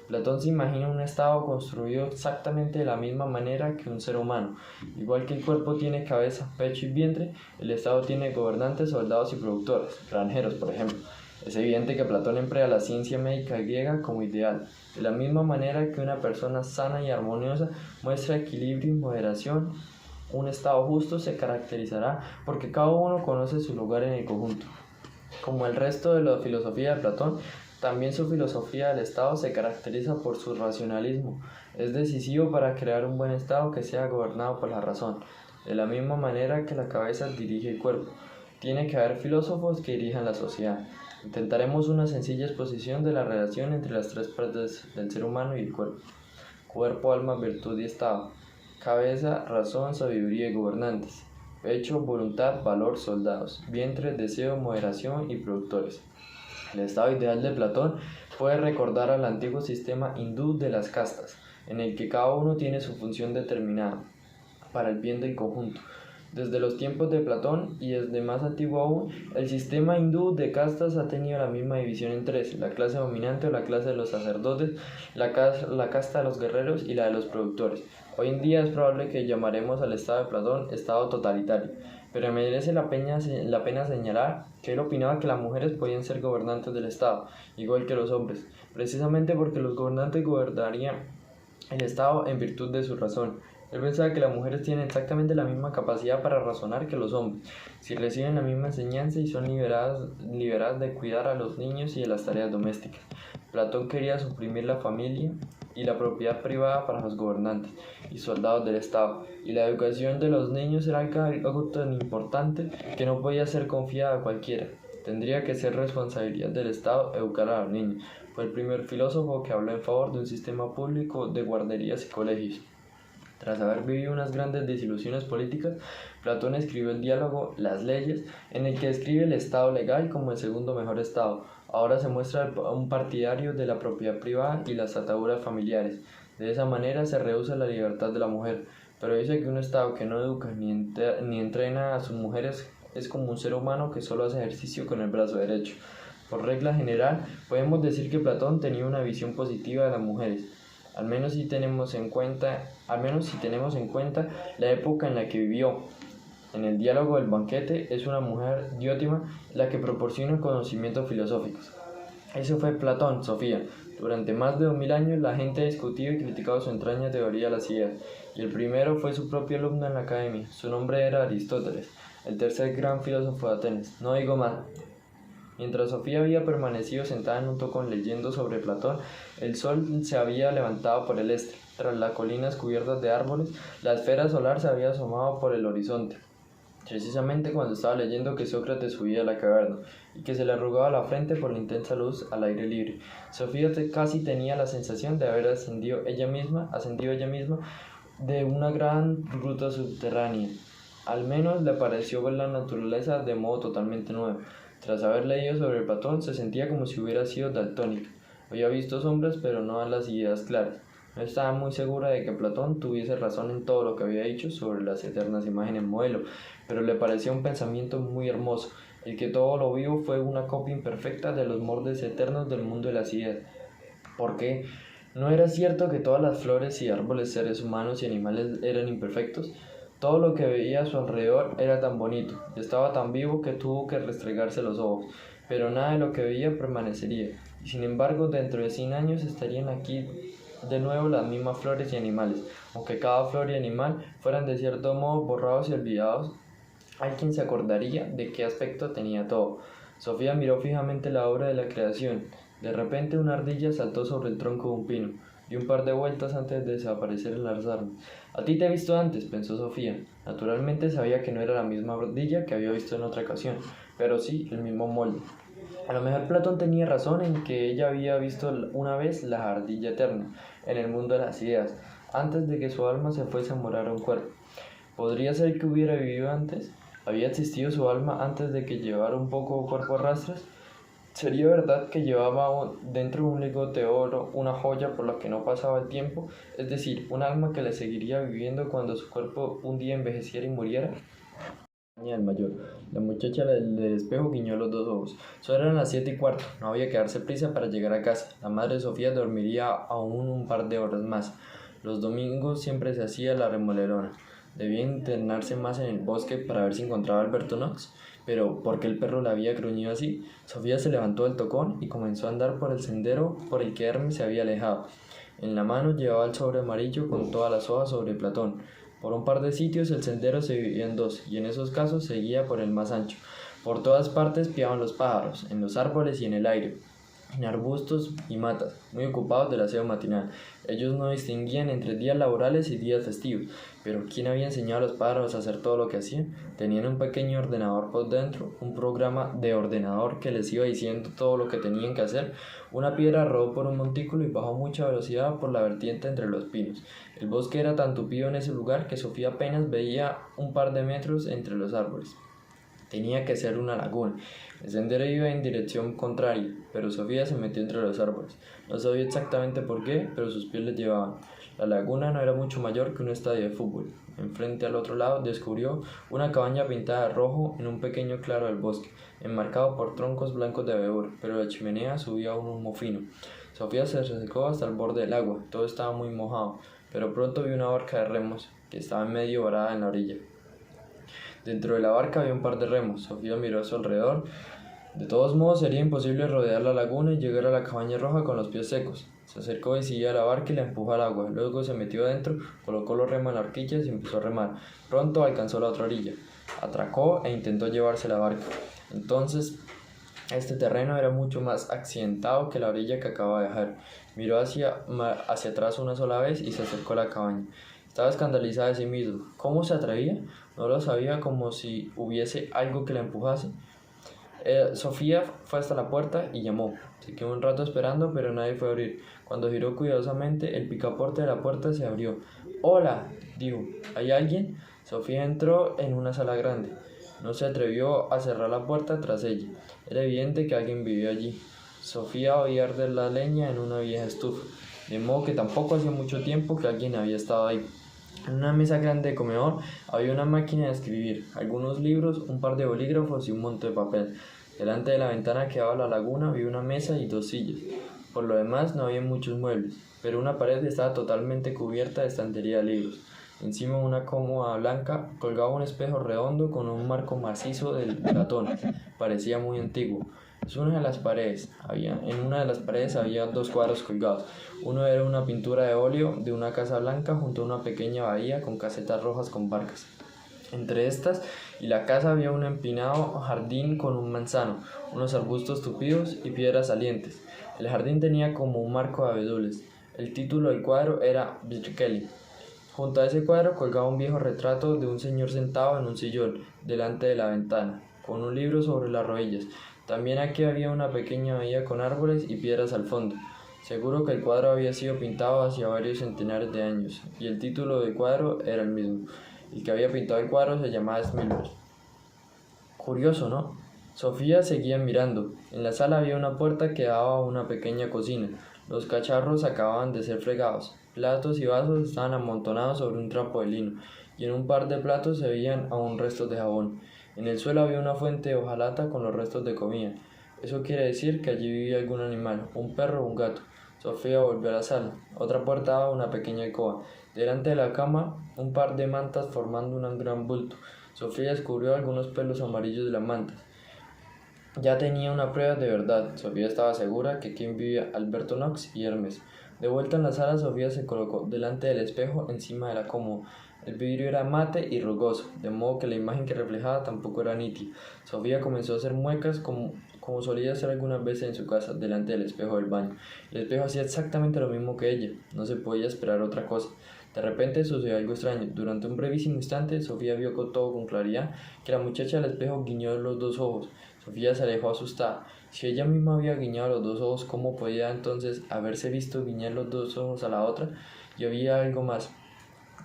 Platón se imagina un estado construido exactamente de la misma manera que un ser humano. Igual que el cuerpo tiene cabeza, pecho y vientre, el estado tiene gobernantes, soldados y productores, granjeros por ejemplo. Es evidente que Platón emplea la ciencia médica griega como ideal, de la misma manera que una persona sana y armoniosa muestra equilibrio y moderación. Un estado justo se caracterizará porque cada uno conoce su lugar en el conjunto. Como el resto de la filosofía de Platón, también su filosofía del Estado se caracteriza por su racionalismo. Es decisivo para crear un buen Estado que sea gobernado por la razón, de la misma manera que la cabeza dirige el cuerpo. Tiene que haber filósofos que dirijan la sociedad. Intentaremos una sencilla exposición de la relación entre las tres partes del ser humano y el cuerpo. Cuerpo, alma, virtud y Estado. Cabeza, razón, sabiduría y gobernantes. Pecho, voluntad, valor, soldados. Vientre, deseo, moderación y productores. El estado ideal de Platón puede recordar al antiguo sistema hindú de las castas, en el que cada uno tiene su función determinada para el bien del conjunto. Desde los tiempos de Platón y desde más antiguo aún, el sistema hindú de castas ha tenido la misma división en tres: la clase dominante o la clase de los sacerdotes, la casta de los guerreros y la de los productores. Hoy en día es probable que llamaremos al estado de Platón estado totalitario, pero merece la pena señalar que él opinaba que las mujeres podían ser gobernantes del estado, igual que los hombres, precisamente porque los gobernantes gobernarían el estado en virtud de su razón. Él pensaba que las mujeres tienen exactamente la misma capacidad para razonar que los hombres, si reciben la misma enseñanza y son liberadas de cuidar a los niños y de las tareas domésticas. Platón quería suprimir la familia y la propiedad privada para los gobernantes y soldados del Estado, y la educación de los niños era algo tan importante que no podía ser confiada a cualquiera. Tendría que ser responsabilidad del Estado educar a los niños. Fue el primer filósofo que habló en favor de un sistema público de guarderías y colegios. Tras haber vivido unas grandes desilusiones políticas, Platón escribió el diálogo Las leyes, en el que describe el Estado legal como el segundo mejor Estado. Ahora se muestra un partidario de la propiedad privada y las ataduras familiares. De esa manera se reduce la libertad de la mujer, pero dice que un Estado que no educa ni entrena a sus mujeres es como un ser humano que solo hace ejercicio con el brazo derecho. Por regla general, podemos decir que Platón tenía una visión positiva de las mujeres, al menos si tenemos en cuenta la época en la que vivió. En el diálogo del banquete es una mujer Diótima la que proporciona conocimientos filosóficos. Ese fue Platón, Sofía. Durante más de 2000 años la gente ha discutido y criticado su entraña teoría de las ideas, y el primero fue su propio alumno en la academia. Su nombre era Aristóteles, el tercer gran filósofo de Atenas. No digo más. Mientras Sofía había permanecido sentada en un tocón leyendo sobre Platón, el sol se había levantado por el este. Tras las colinas cubiertas de árboles, la esfera solar se había asomado por el horizonte, precisamente cuando estaba leyendo que Sócrates subía a la caverna y que se le arrugaba la frente por la intensa luz al aire libre. Sofía casi tenía la sensación de haber ascendido ella misma de una gran gruta subterránea. Al menos le pareció ver la naturaleza de modo totalmente nuevo. Tras haber leído sobre Platón, se sentía como si hubiera sido daltónica. Había visto sombras, pero no las ideas claras. No estaba muy segura de que Platón tuviese razón en todo lo que había dicho sobre las eternas imágenes modelo, pero le parecía un pensamiento muy hermoso, el que todo lo vivo fue una copia imperfecta de los moldes eternos del mundo de las ideas. Porque ¿no era cierto que todas las flores y árboles, seres humanos y animales eran imperfectos? Todo lo que veía a su alrededor era tan bonito, estaba tan vivo que tuvo que restregarse los ojos, pero nada de lo que veía permanecería, y sin embargo dentro de 100 años estarían aquí de nuevo las mismas flores y animales, aunque cada flor y animal fueran de cierto modo borrados y olvidados. Hay quien se acordaría de qué aspecto tenía todo. Sofía miró fijamente la obra de la creación. De repente una ardilla saltó sobre el tronco de un pino, dio un par de vueltas antes de desaparecer en las ramas. «A ti te he visto antes», pensó Sofía. Naturalmente sabía que no era la misma ardilla que había visto en otra ocasión, pero sí el mismo molde. A lo mejor Platón tenía razón en que ella había visto una vez la ardilla eterna, en el mundo de las ideas, antes de que su alma se fuese a morar a un cuerpo. ¿Podría ser que hubiera vivido antes? ¿Había existido su alma antes de que llevara un poco cuerpo a rastras? ¿Sería verdad que llevaba dentro de un lingote de oro una joya por la que no pasaba el tiempo? Es decir, un alma que le seguiría viviendo cuando su cuerpo un día envejeciera y muriera. El mayor. La muchacha del espejo guiñó los dos ojos. Solo eran las 7:15. No había que darse prisa para llegar a casa. La madre Sofía dormiría aún un par de horas más. Los domingos siempre se hacía la remolerona. Debía internarse más en el bosque para ver si encontraba a Alberto Knox. Pero, ¿por qué el perro la había gruñido así? Sofía se levantó del tocón y comenzó a andar por el sendero por el que Hermes se había alejado. En la mano llevaba el sobre amarillo con todas las hojas sobre Platón. Por un par de sitios el sendero se dividía en dos, y en esos casos seguía por el más ancho. Por todas partes piaban los pájaros, en los árboles y en el aire, en arbustos y matas, muy ocupados del aseo matinal. Ellos no distinguían entre días laborales y días festivos, pero ¿quién había enseñado a los pájaros a hacer todo lo que hacían? Tenían un pequeño ordenador por dentro, un programa de ordenador que les iba diciendo todo lo que tenían que hacer. Una piedra rodó por un montículo y bajó a mucha velocidad por la vertiente entre los pinos. El bosque era tan tupido en ese lugar que Sofía apenas veía un par de metros entre los árboles. Tenía que ser una laguna. El sendero iba en dirección contraria, pero Sofía se metió entre los árboles. No sabía exactamente por qué, pero sus pies le llevaban. La laguna no era mucho mayor que un estadio de fútbol. Enfrente al otro lado descubrió una cabaña pintada de rojo en un pequeño claro del bosque, enmarcado por troncos blancos de abedul, pero de la chimenea subía un humo fino. Sofía se secó hasta el borde del agua. Todo estaba muy mojado, pero pronto vio una barca de remos que estaba en medio varada en la orilla. Dentro de la barca había un par de remos. Sofía miró a su alrededor. De todos modos, sería imposible rodear la laguna y llegar a la cabaña roja con los pies secos. Se acercó y siguió a la barca y la empujó al agua. Luego se metió adentro, colocó los remos en la horquilla y empezó a remar. Pronto alcanzó la otra orilla. Atracó e intentó llevarse la barca. Entonces, este terreno era mucho más accidentado que la orilla que acababa de dejar. Miró hacia atrás una sola vez y se acercó a la cabaña. Estaba escandalizada de sí mismo. ¿Cómo se atrevía? No lo sabía, como si hubiese algo que la empujase. Sofía fue hasta la puerta y llamó. Se quedó un rato esperando, pero nadie fue a abrir. Cuando giró cuidadosamente, el picaporte de la puerta se abrió. «¡Hola!», dijo. «¿Hay alguien?». Sofía entró en una sala grande. No se atrevió a cerrar la puerta tras ella. Era evidente que alguien vivía allí. Sofía oía arder la leña en una vieja estufa, de modo que tampoco hacía mucho tiempo que alguien había estado ahí. En una mesa grande de comedor había una máquina de escribir, algunos libros, un par de bolígrafos y un monte de papel. Delante de la ventana que daba a la laguna había una mesa y dos sillas. Por lo demás no había muchos muebles, pero una pared estaba totalmente cubierta de estantería de libros. Encima de una cómoda blanca colgaba un espejo redondo con un marco macizo de latón. Parecía muy antiguo. En una de las paredes había dos cuadros colgados. Uno era una pintura de óleo de una casa blanca junto a una pequeña bahía con casetas rojas con barcas. Entre estas y la casa había un empinado jardín con un manzano, unos arbustos tupidos y piedras salientes. El jardín tenía como un marco de abedules. El título del cuadro era Birkelly. Junto a ese cuadro colgaba un viejo retrato de un señor sentado en un sillón delante de la ventana, con un libro sobre las rodillas. También aquí había una pequeña bahía con árboles y piedras al fondo. Seguro que el cuadro había sido pintado hacia varios centenares de años, y el título del cuadro era el mismo. El que había pintado el cuadro se llamaba Smilver. Curioso, ¿no? Sofía seguía mirando. En la sala había una puerta que daba a una pequeña cocina. Los cacharros acababan de ser fregados. Platos y vasos estaban amontonados sobre un trapo de lino, y en un par de platos se veían aún restos de jabón. En el suelo había una fuente de hojalata con los restos de comida. Eso quiere decir que allí vivía algún animal, un perro o un gato. Sofía volvió a la sala. Otra puerta daba a una pequeña alcoba. Delante de la cama, un par de mantas formando un gran bulto. Sofía descubrió algunos pelos amarillos de las mantas. Ya tenía una prueba de verdad. Sofía estaba segura que quien vivía Alberto Knox y Hermes. De vuelta en la sala, Sofía se colocó delante del espejo encima de la cómoda. El vidrio era mate y rugoso, de modo que la imagen que reflejaba tampoco era nítida. Sofía comenzó a hacer muecas como solía hacer algunas veces en su casa, delante del espejo del baño. El espejo hacía exactamente lo mismo que ella. No se podía esperar otra cosa. De repente sucedió algo extraño. Durante un brevísimo instante, Sofía vio todo con claridad que la muchacha del espejo guiñó los dos ojos. Sofía se alejó asustada. Si ella misma había guiñado los dos ojos, ¿cómo podía entonces haberse visto guiñar los dos ojos a la otra? Y había algo más.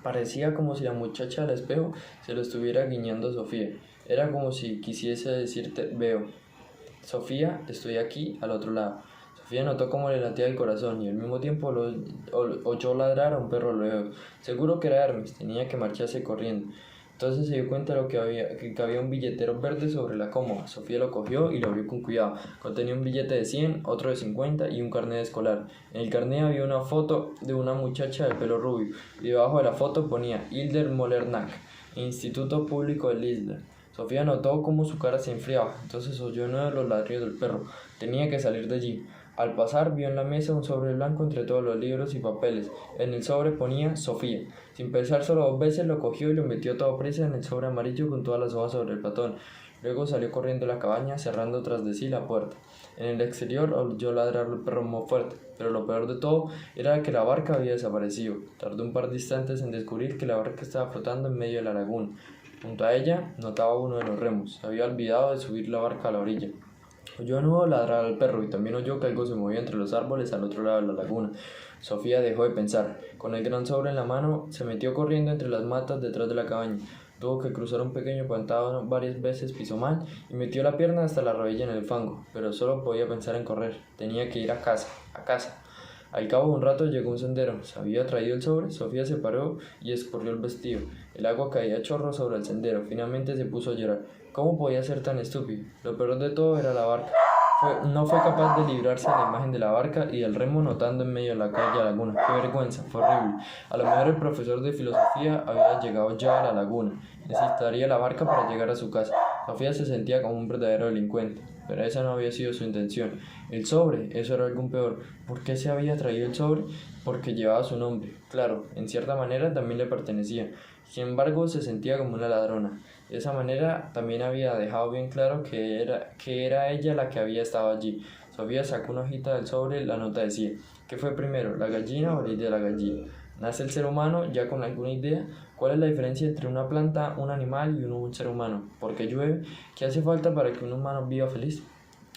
Parecía como si la muchacha del espejo se lo estuviera guiñando a Sofía. Era como si quisiese decirte: veo. Sofía, estoy aquí, al otro lado. Sofía notó cómo le latía el corazón y al mismo tiempo oyó ladrar a un perro luego. Seguro que era Hermes, tenía que marcharse corriendo. Entonces se dio cuenta de que había un billetero verde sobre la cómoda. Sofía lo cogió y lo abrió con cuidado. Contenía un billete de 100, otro de 50 y un carnet escolar. En el carnet había una foto de una muchacha de pelo rubio y debajo de la foto ponía Hilder Molernack, Instituto Público de Lisle. Sofía notó cómo su cara se enfriaba, entonces oyó uno de los ladridos del perro. Tenía que salir de allí. Al pasar, vio en la mesa un sobre blanco entre todos los libros y papeles. En el sobre ponía Sofía. Sin pensar solo 2 veces, lo cogió y lo metió todo prisa en el sobre amarillo con todas las hojas sobre el platón. Luego salió corriendo a la cabaña, cerrando tras de sí la puerta. En el exterior oyó ladrar el perro muy fuerte, pero lo peor de todo era que la barca había desaparecido. Tardó un par de instantes en descubrir que la barca estaba flotando en medio de la laguna. Junto a ella notaba uno de los remos. Se había olvidado de subir la barca a la orilla. Oyó de nuevo ladrar al perro y también oyó que algo se movía entre los árboles al otro lado de la laguna. Sofía dejó de pensar. Con el gran sobre en la mano, se metió corriendo entre las matas detrás de la cabaña. Tuvo que cruzar un pequeño pantano varias veces, pisó mal y metió la pierna hasta la rodilla en el fango, pero solo podía pensar en correr. Tenía que ir a casa, a casa. Al cabo de un rato llegó un sendero. Se había traído el sobre. Sofía se paró y escurrió el vestido. El agua caía a chorros sobre el sendero. Finalmente se puso a llorar. ¿Cómo podía ser tan estúpido? Lo peor de todo era la barca. No fue capaz de librarse de la imagen de la barca y del remo notando en medio de la calle laguna. ¡Qué vergüenza! Fue horrible. A lo mejor el profesor de filosofía había llegado ya a la laguna. Necesitaría la barca para llegar a su casa. Sofía se sentía como un verdadero delincuente, pero esa no había sido su intención. El sobre, eso era algo peor. ¿Por qué se había traído el sobre? Porque llevaba su nombre. Claro, en cierta manera también le pertenecía. Sin embargo, se sentía como una ladrona. De esa manera también había dejado bien claro que era ella la que había estado allí. Sofía sacó una hojita del sobre, la nota decía: ¿qué fue primero, la gallina o la idea de la gallina? ¿Nace el ser humano ya con alguna idea? ¿Cuál es la diferencia entre una planta, un animal y un ser humano? ¿Por qué llueve? ¿Qué hace falta para que un humano viva feliz?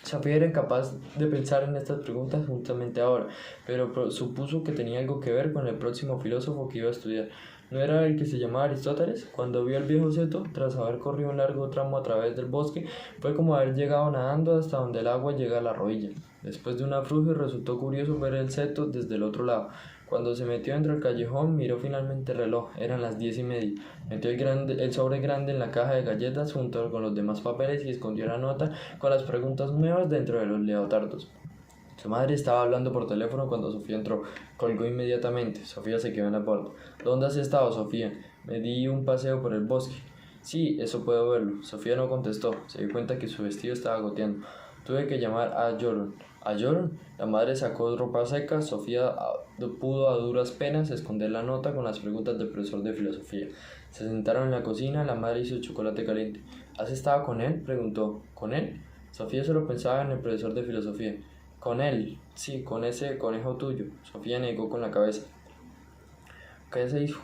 Sofía era incapaz de pensar en estas preguntas justamente ahora, pero supuso que tenía algo que ver con el próximo filósofo que iba a estudiar. ¿No era el que se llamaba Aristóteles? Cuando vio al viejo seto, tras haber corrido un largo tramo a través del bosque, fue como haber llegado nadando hasta donde el agua llega a la rodilla. Después de un aflujo, resultó curioso ver el seto desde el otro lado. Cuando se metió dentro del callejón, miró finalmente el reloj. Eran las 10:30. Metió el sobre grande en la caja de galletas junto con los demás papeles y escondió la nota con las preguntas nuevas dentro de los leotardos. Su madre estaba hablando por teléfono cuando Sofía entró. Colgó inmediatamente. Sofía se quedó en la puerta. ¿Dónde has estado, Sofía? Me di un paseo por el bosque. Sí, eso puedo verlo. Sofía no contestó. Se dio cuenta que su vestido estaba goteando. Tuve que llamar a Jordan. ¿A Jordan? La madre sacó ropa seca. Sofía pudo a duras penas esconder la nota con las preguntas del profesor de filosofía. Se sentaron en la cocina. La madre hizo chocolate caliente. ¿Has estado con él?, preguntó. ¿Con él? Sofía solo pensaba en el profesor de filosofía. Con él, sí, con ese conejo tuyo. Sofía negó con la cabeza. ¿Qué hacéis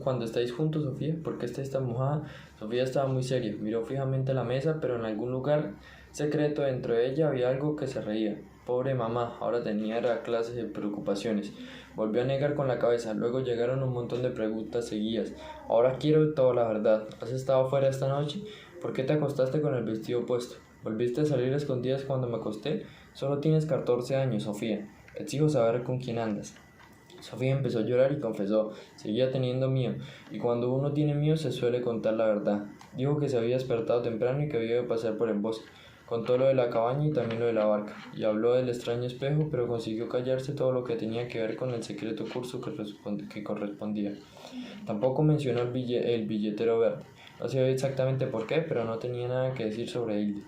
cuando estáis juntos, Sofía? ¿Por qué estáis tan mojada? Sofía estaba muy seria. Miró fijamente la mesa, pero en algún lugar secreto dentro de ella había algo que se reía. Pobre mamá, ahora tenía clases de preocupaciones. Volvió a negar con la cabeza. Luego llegaron un montón de preguntas seguidas. Ahora quiero toda la verdad. ¿Has estado fuera esta noche? ¿Por qué te acostaste con el vestido puesto? ¿Volviste a salir a escondidas cuando me acosté? Solo tienes 14 años, Sofía. Exijo saber con quién andas. Sofía empezó a llorar y confesó. Seguía teniendo miedo, y cuando uno tiene miedo se suele contar la verdad. Dijo que se había despertado temprano y que había ido a pasear por el bosque. Contó lo de la cabaña y también lo de la barca, y habló del extraño espejo, pero consiguió callarse todo lo que tenía que ver con el secreto curso que correspondía. Tampoco mencionó el billetero verde. No sabía exactamente por qué, pero no tenía nada que decir sobre Hilde.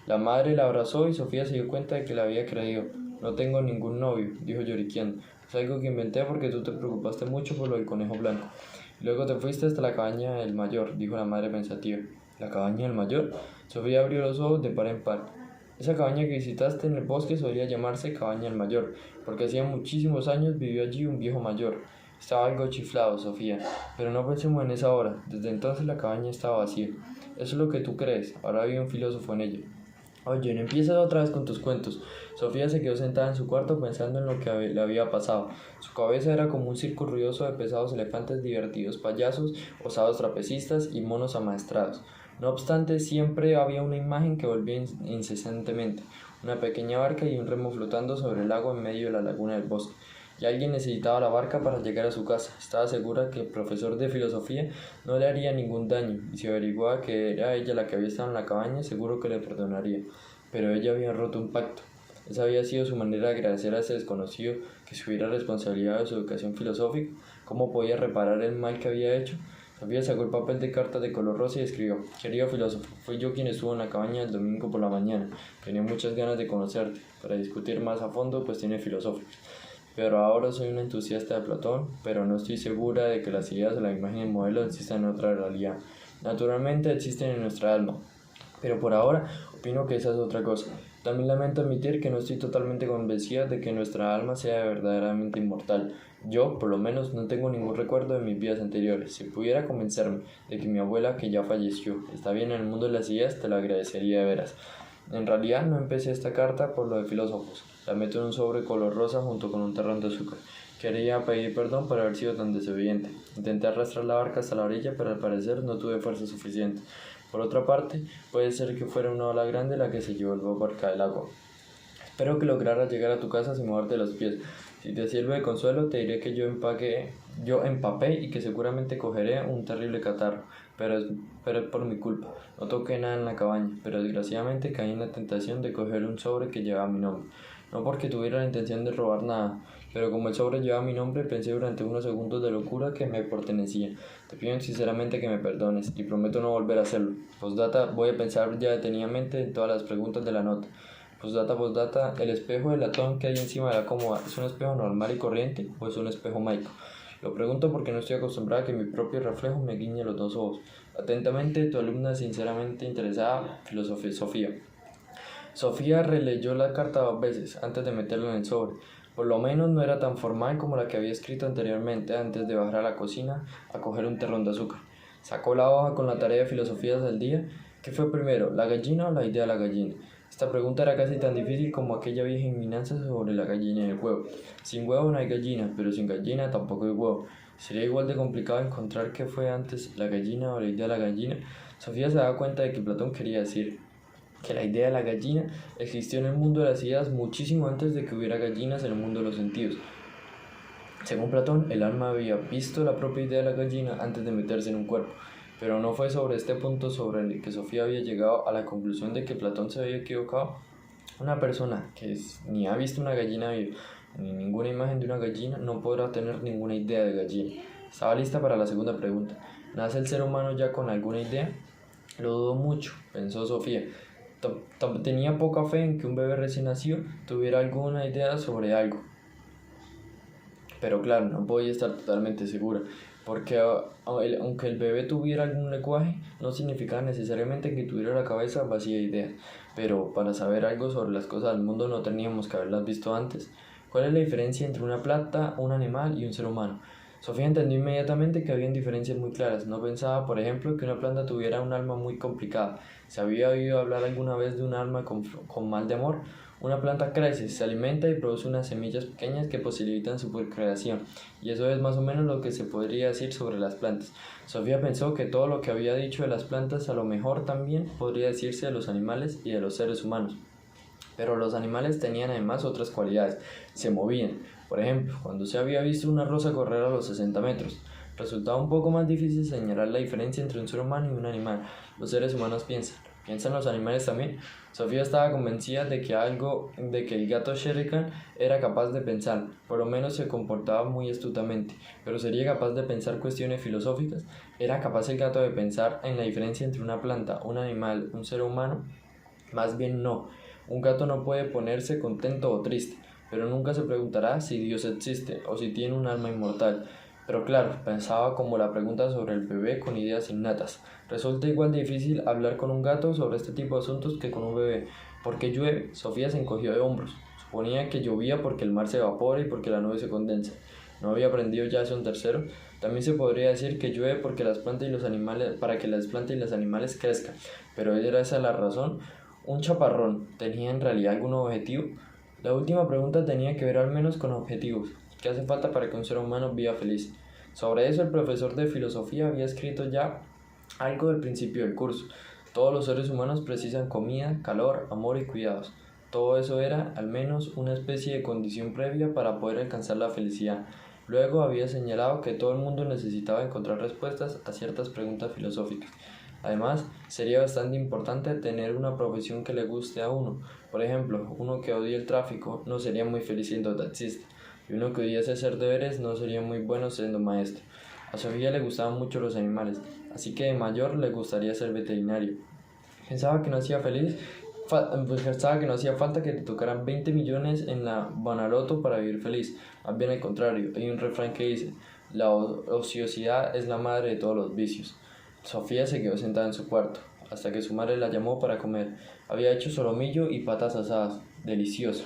La madre la abrazó y Sofía se dio cuenta de que la había creído. No tengo ningún novio, dijo lloriqueando. Es algo que inventé porque tú te preocupaste mucho por lo del conejo blanco. Luego te fuiste hasta la cabaña del mayor, dijo la madre pensativa. ¿La cabaña del mayor? Sofía abrió los ojos de par en par. Esa cabaña que visitaste en el bosque solía llamarse Cabaña del Mayor, porque hacía muchísimos años vivió allí un viejo mayor. Estaba algo chiflado, Sofía, pero no pensemos en esa hora. Desde entonces la cabaña estaba vacía. Eso es lo que tú crees. Ahora había un filósofo en ella. Oye, no empieces otra vez con tus cuentos. Sofía se quedó sentada en su cuarto pensando en lo que le había pasado. Su cabeza era como un circo ruidoso de pesados elefantes divertidos, payasos, osados trapecistas y monos amaestrados. No obstante, siempre había una imagen que volvía incesantemente, una pequeña barca y un remo flotando sobre el agua en medio de la laguna del bosque. Y alguien necesitaba la barca para llegar a su casa. Estaba segura que el profesor de filosofía no le haría ningún daño, y si averiguaba que era ella la que había estado en la cabaña, seguro que le perdonaría. Pero ella había roto un pacto. Esa había sido su manera de agradecer a ese desconocido que se hubiera responsabilizado de su educación filosófica. ¿Cómo podía reparar el mal que había hecho? Sofía sacó el papel de cartas de color rosa y escribió: Querido filósofo, fui yo quien estuvo en la cabaña el domingo por la mañana. Tenía muchas ganas de conocerte, para discutir más a fondo cuestiones filosóficas. Pero ahora soy un entusiasta de Platón, pero no estoy segura de que las ideas o la imagen del modelo existan en otra realidad. Naturalmente existen en nuestra alma, pero por ahora opino que esa es otra cosa. También lamento admitir que no estoy totalmente convencida de que nuestra alma sea verdaderamente inmortal. Yo, por lo menos, no tengo ningún recuerdo de mis vidas anteriores. Si pudiera convencerme de que mi abuela, que ya falleció, está bien en el mundo de las ideas, te lo agradecería de veras. En realidad no empecé esta carta por lo de filósofos. La meto en un sobre color rosa junto con un terrón de azúcar. Quería pedir perdón por haber sido tan desobediente. Intenté arrastrar la barca hasta la orilla, pero al parecer no tuve fuerza suficiente. Por otra parte, puede ser que fuera una ola grande la que se llevó la barca del agua. Espero que lograras llegar a tu casa sin moverte los pies. Si te sirve de consuelo, te diré que yo empapé y que seguramente cogeré un terrible catarro, pero es por mi culpa. No toqué nada en la cabaña, pero desgraciadamente caí en la tentación de coger un sobre que llevaba mi nombre. No porque tuviera la intención de robar nada, pero como el sobre llevaba mi nombre, pensé durante unos segundos de locura que me pertenecía. Te pido sinceramente que me perdones y prometo no volver a hacerlo. Postdata, voy a pensar ya detenidamente en todas las preguntas de la nota. Postdata, ¿el espejo de latón que hay encima de la cómoda es un espejo normal y corriente o es un espejo mágico? Lo pregunto porque no estoy acostumbrada a que mi propio reflejo me guiñe los dos ojos. Atentamente, tu alumna sinceramente interesada, Sofía. Sofía releyó la carta 2 veces antes de meterla en el sobre. Por lo menos no era tan formal como la que había escrito anteriormente antes de bajar a la cocina a coger un terrón de azúcar. Sacó la hoja con la tarea de filosofía del día. ¿Qué fue primero, la gallina o la idea de la gallina? Esta pregunta era casi tan difícil como aquella vieja adivinanza sobre la gallina y el huevo. Sin huevo no hay gallina, pero sin gallina tampoco hay huevo. Sería igual de complicado encontrar qué fue antes, la gallina o la idea de la gallina. Sofía se daba cuenta de que Platón quería decir que la idea de la gallina existió en el mundo de las ideas muchísimo antes de que hubiera gallinas en el mundo de los sentidos. Según Platón, el alma había visto la propia idea de la gallina antes de meterse en un cuerpo, pero no fue sobre este punto sobre el que Sofía había llegado a la conclusión de que Platón se había equivocado. Una persona que ni ha visto una gallina viva, ni ninguna imagen de una gallina, no podrá tener ninguna idea de gallina. Estaba lista para la segunda pregunta. ¿Nace el ser humano ya con alguna idea? Lo dudo mucho, pensó Sofía. Tenía poca fe en que un bebé recién nacido tuviera alguna idea sobre algo. Pero claro, no podía estar totalmente segura, porque aunque el bebé tuviera algún lenguaje, no significaba necesariamente que tuviera la cabeza vacía de ideas. Pero para saber algo sobre las cosas del mundo no teníamos que haberlas visto antes. ¿Cuál es la diferencia entre una planta, un animal y un ser humano? Sofía entendió inmediatamente que habían diferencias muy claras. No pensaba, por ejemplo, que una planta tuviera un alma muy complicada. ¿Se había oído hablar alguna vez de un alma con mal de amor? Una planta crece, se alimenta y produce unas semillas pequeñas que posibilitan su procreación, y eso es más o menos lo que se podría decir sobre las plantas. Sofía pensó que todo lo que había dicho de las plantas a lo mejor también podría decirse de los animales y de los seres humanos. Pero los animales tenían además otras cualidades, se movían. Por ejemplo, cuando se había visto una rosa correr a los 60 metros, resultaba un poco más difícil señalar la diferencia entre un ser humano y un animal. Los seres humanos ¿piensan los animales también? Sofía estaba convencida de que el gato Shere Khan era capaz de pensar, por lo menos se comportaba muy astutamente, pero ¿sería capaz de pensar cuestiones filosóficas? ¿Era capaz el gato de pensar en la diferencia entre una planta, un animal, un ser humano? Más bien no. Un gato no puede ponerse contento o triste, pero nunca se preguntará si Dios existe o si tiene un alma inmortal. Pero claro, pensaba como la pregunta sobre el bebé con ideas innatas. Resulta igual de difícil hablar con un gato sobre este tipo de asuntos que con un bebé. ¿Por qué llueve? Sofía se encogió de hombros. Suponía que llovía porque el mar se evapora y porque la nube se condensa. ¿No había aprendido ya eso en tercero? También se podría decir que llueve porque las plantas y los animales, para que las plantas y los animales crezcan. Pero ¿era esa la razón? ¿Un chaparrón tenía en realidad algún objetivo? La última pregunta tenía que ver al menos con objetivos. ¿Qué hace falta para que un ser humano viva feliz? Sobre eso el profesor de filosofía había escrito ya algo del principio del curso. Todos los seres humanos precisan comida, calor, amor y cuidados. Todo eso era, al menos, una especie de condición previa para poder alcanzar la felicidad. Luego había señalado que todo el mundo necesitaba encontrar respuestas a ciertas preguntas filosóficas. Además, sería bastante importante tener una profesión que le guste a uno. Por ejemplo, uno que odie el tráfico no sería muy feliz siendo taxista, y uno que odiase hacer deberes no sería muy bueno siendo maestro. A Sofía le gustaban mucho los animales, así que de mayor le gustaría ser veterinario. Pensaba que no hacía falta que te tocaran 20 millones en la Banaloto para vivir feliz. Más bien al contrario, hay un refrán que dice, la ociosidad es la madre de todos los vicios. Sofía se quedó sentada en su cuarto, hasta que su madre la llamó para comer. Había hecho solomillo y patas asadas, delicioso.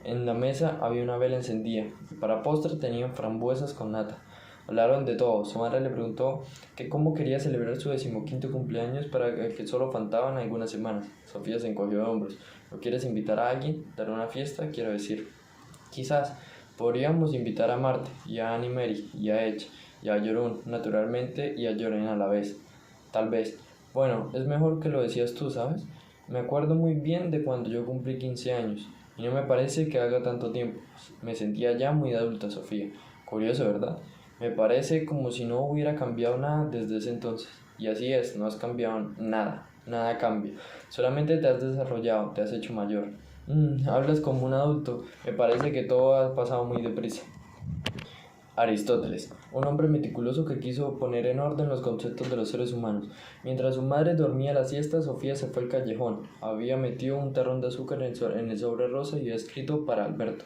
En la mesa había una vela encendida, y para postre tenían frambuesas con nata. Hablaron de todo. Su madre le preguntó que cómo quería celebrar su 15º cumpleaños para el que solo faltaban algunas semanas. Sofía se encogió de hombros. ¿No quieres invitar a alguien? ¿Dar una fiesta? Quiero decir. Quizás podríamos invitar a Marte, y a Annie Mary, y a Edge, y a Jorun, naturalmente, y a Joren a la vez. Tal vez. Bueno, es mejor que lo decías tú, ¿sabes? Me acuerdo muy bien de cuando yo cumplí 15 años, y no me parece que haga tanto tiempo. Me sentía ya muy adulta, Sofía. Curioso, ¿verdad? Me parece como si no hubiera cambiado nada desde ese entonces. Y así es, no has cambiado nada, nada cambia. Solamente te has desarrollado, te has hecho mayor. Hablas como un adulto, me parece que todo ha pasado muy deprisa. Aristóteles, un hombre meticuloso que quiso poner en orden los conceptos de los seres humanos. Mientras su madre dormía la siesta, Sofía se fue al callejón. Había metido un terrón de azúcar en el sobre rosa y había escrito para Alberto.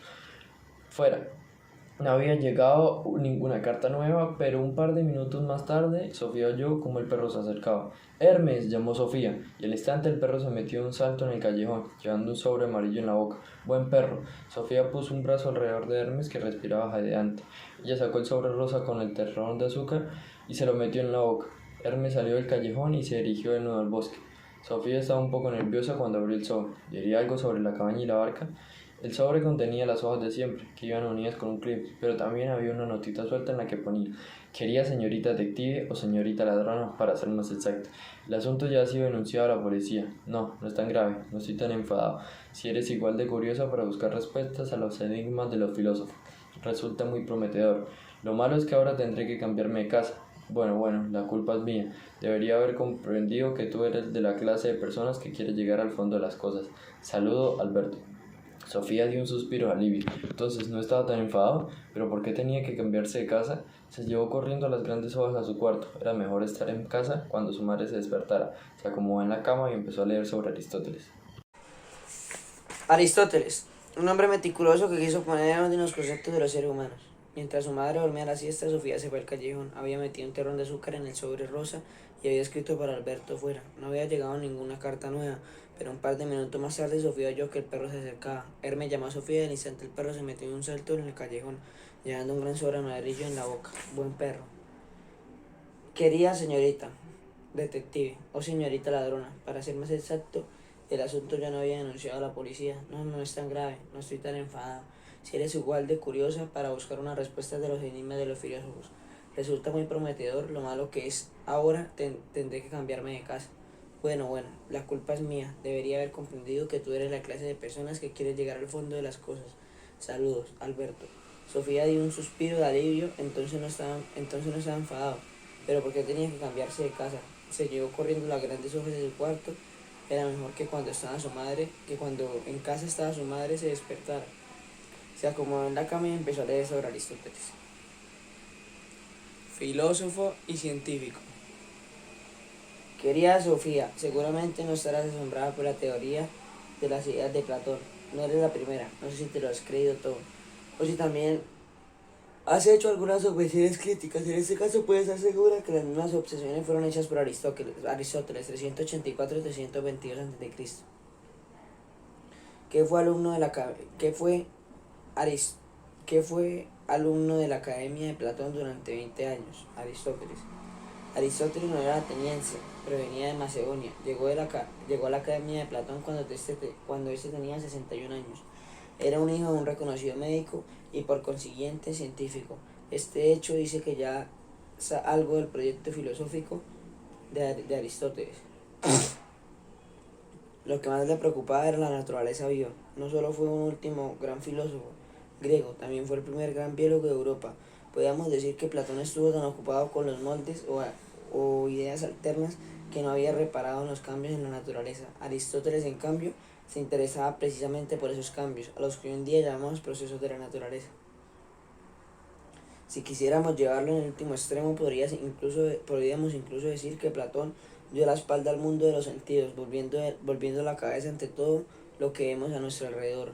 Fuera. No había llegado ninguna carta nueva, pero un par de minutos más tarde, Sofía oyó como el perro se acercaba. ¡Hermes!, llamó Sofía, y al instante el perro se metió de un salto en el callejón, llevando un sobre amarillo en la boca. ¡Buen perro! Sofía puso un brazo alrededor de Hermes, que respiraba jadeante. Ella sacó el sobre rosa con el terrón de azúcar y se lo metió en la boca. Hermes salió del callejón y se dirigió de nuevo al bosque. Sofía estaba un poco nerviosa cuando abrió el sobre. ¿Diría algo sobre la cabaña y la barca? El sobre contenía las hojas de siempre, que iban unidas con un clip, pero también había una notita suelta en la que ponía «Quería señorita detective» o «señorita ladrona», para ser más exacta. El asunto ya ha sido denunciado a la policía. No, no es tan grave, no estoy tan enfadado. Si eres igual de curiosa para buscar respuestas a los enigmas de los filósofos, resulta muy prometedor. Lo malo es que ahora tendré que cambiarme de casa. Bueno, la culpa es mía. Debería haber comprendido que tú eres de la clase de personas que quiere llegar al fondo de las cosas. Saludo, Alberto. Sofía dio un suspiro de alivio. Entonces no estaba tan enfadado, pero ¿por qué tenía que cambiarse de casa? Se llevó corriendo las grandes hojas a su cuarto. Era mejor estar en casa cuando su madre se despertara. Se acomodó en la cama y empezó a leer sobre Aristóteles. Aristóteles, un hombre meticuloso que quiso poner en orden los conceptos de los seres humanos. Mientras su madre dormía la siesta, Sofía se fue al callejón. Había metido un terrón de azúcar en el sobre rosa y había escrito para Alberto fuera. No había llegado ninguna carta nueva, pero un par de minutos más tarde Sofía oyó que el perro se acercaba. Hermes llamó a Sofía y al instante el perro se metió en un salto en el callejón, llevando un gran sobre amarillo en la boca. Buen perro. Querida señorita detective o señorita ladrona, para ser más exacto, el asunto ya no había denunciado a la policía. No es tan grave, no estoy tan enfadado. Si eres igual de curiosa para buscar una respuesta de los enigmas de los filósofos, resulta muy prometedor. Lo malo que es ahora tendré que cambiarme de casa. Bueno, la culpa es mía. Debería haber comprendido que tú eres la clase de personas que quiere llegar al fondo de las cosas. Saludos, Alberto. Sofía dio un suspiro de alivio, entonces no estaba enfadado. Pero ¿por qué tenía que cambiarse de casa? Se llevó corriendo las grandes hojas de su cuarto. Era mejor que cuando en casa estaba su madre se despertara. Se acomodó en la cama y empezó a leer sobre Aristóteles. Filósofo y científico. Querida Sofía, seguramente no estarás asombrada por la teoría de las ideas de Platón. No eres la primera, no sé si te lo has creído todo. O si también has hecho algunas objeciones críticas. En este caso puedes estar segura que las mismas obsesiones fueron hechas por Aristóteles 384-322 a.C. Que fue alumno de la Academia de Platón durante 20 años. Aristóteles no era ateniense, pero venía de Macedonia. Llegó a la Academia de Platón cuando este tenía 61 años. Era un hijo de un reconocido médico y por consiguiente científico. Este hecho dice que ya algo del proyecto filosófico de Aristóteles. Lo que más le preocupaba era la naturaleza viva. No solo fue un último gran filósofo griego, también fue el primer gran biólogo de Europa. Podríamos decir que Platón estuvo tan ocupado con los moldes o ideas alternas que no había reparado en los cambios en la naturaleza. Aristóteles, en cambio, se interesaba precisamente por esos cambios, a los que hoy en día llamamos procesos de la naturaleza. Si quisiéramos llevarlo en el último extremo, podríamos incluso decir que Platón dio la espalda al mundo de los sentidos, volviendo la cabeza ante todo lo que vemos a nuestro alrededor.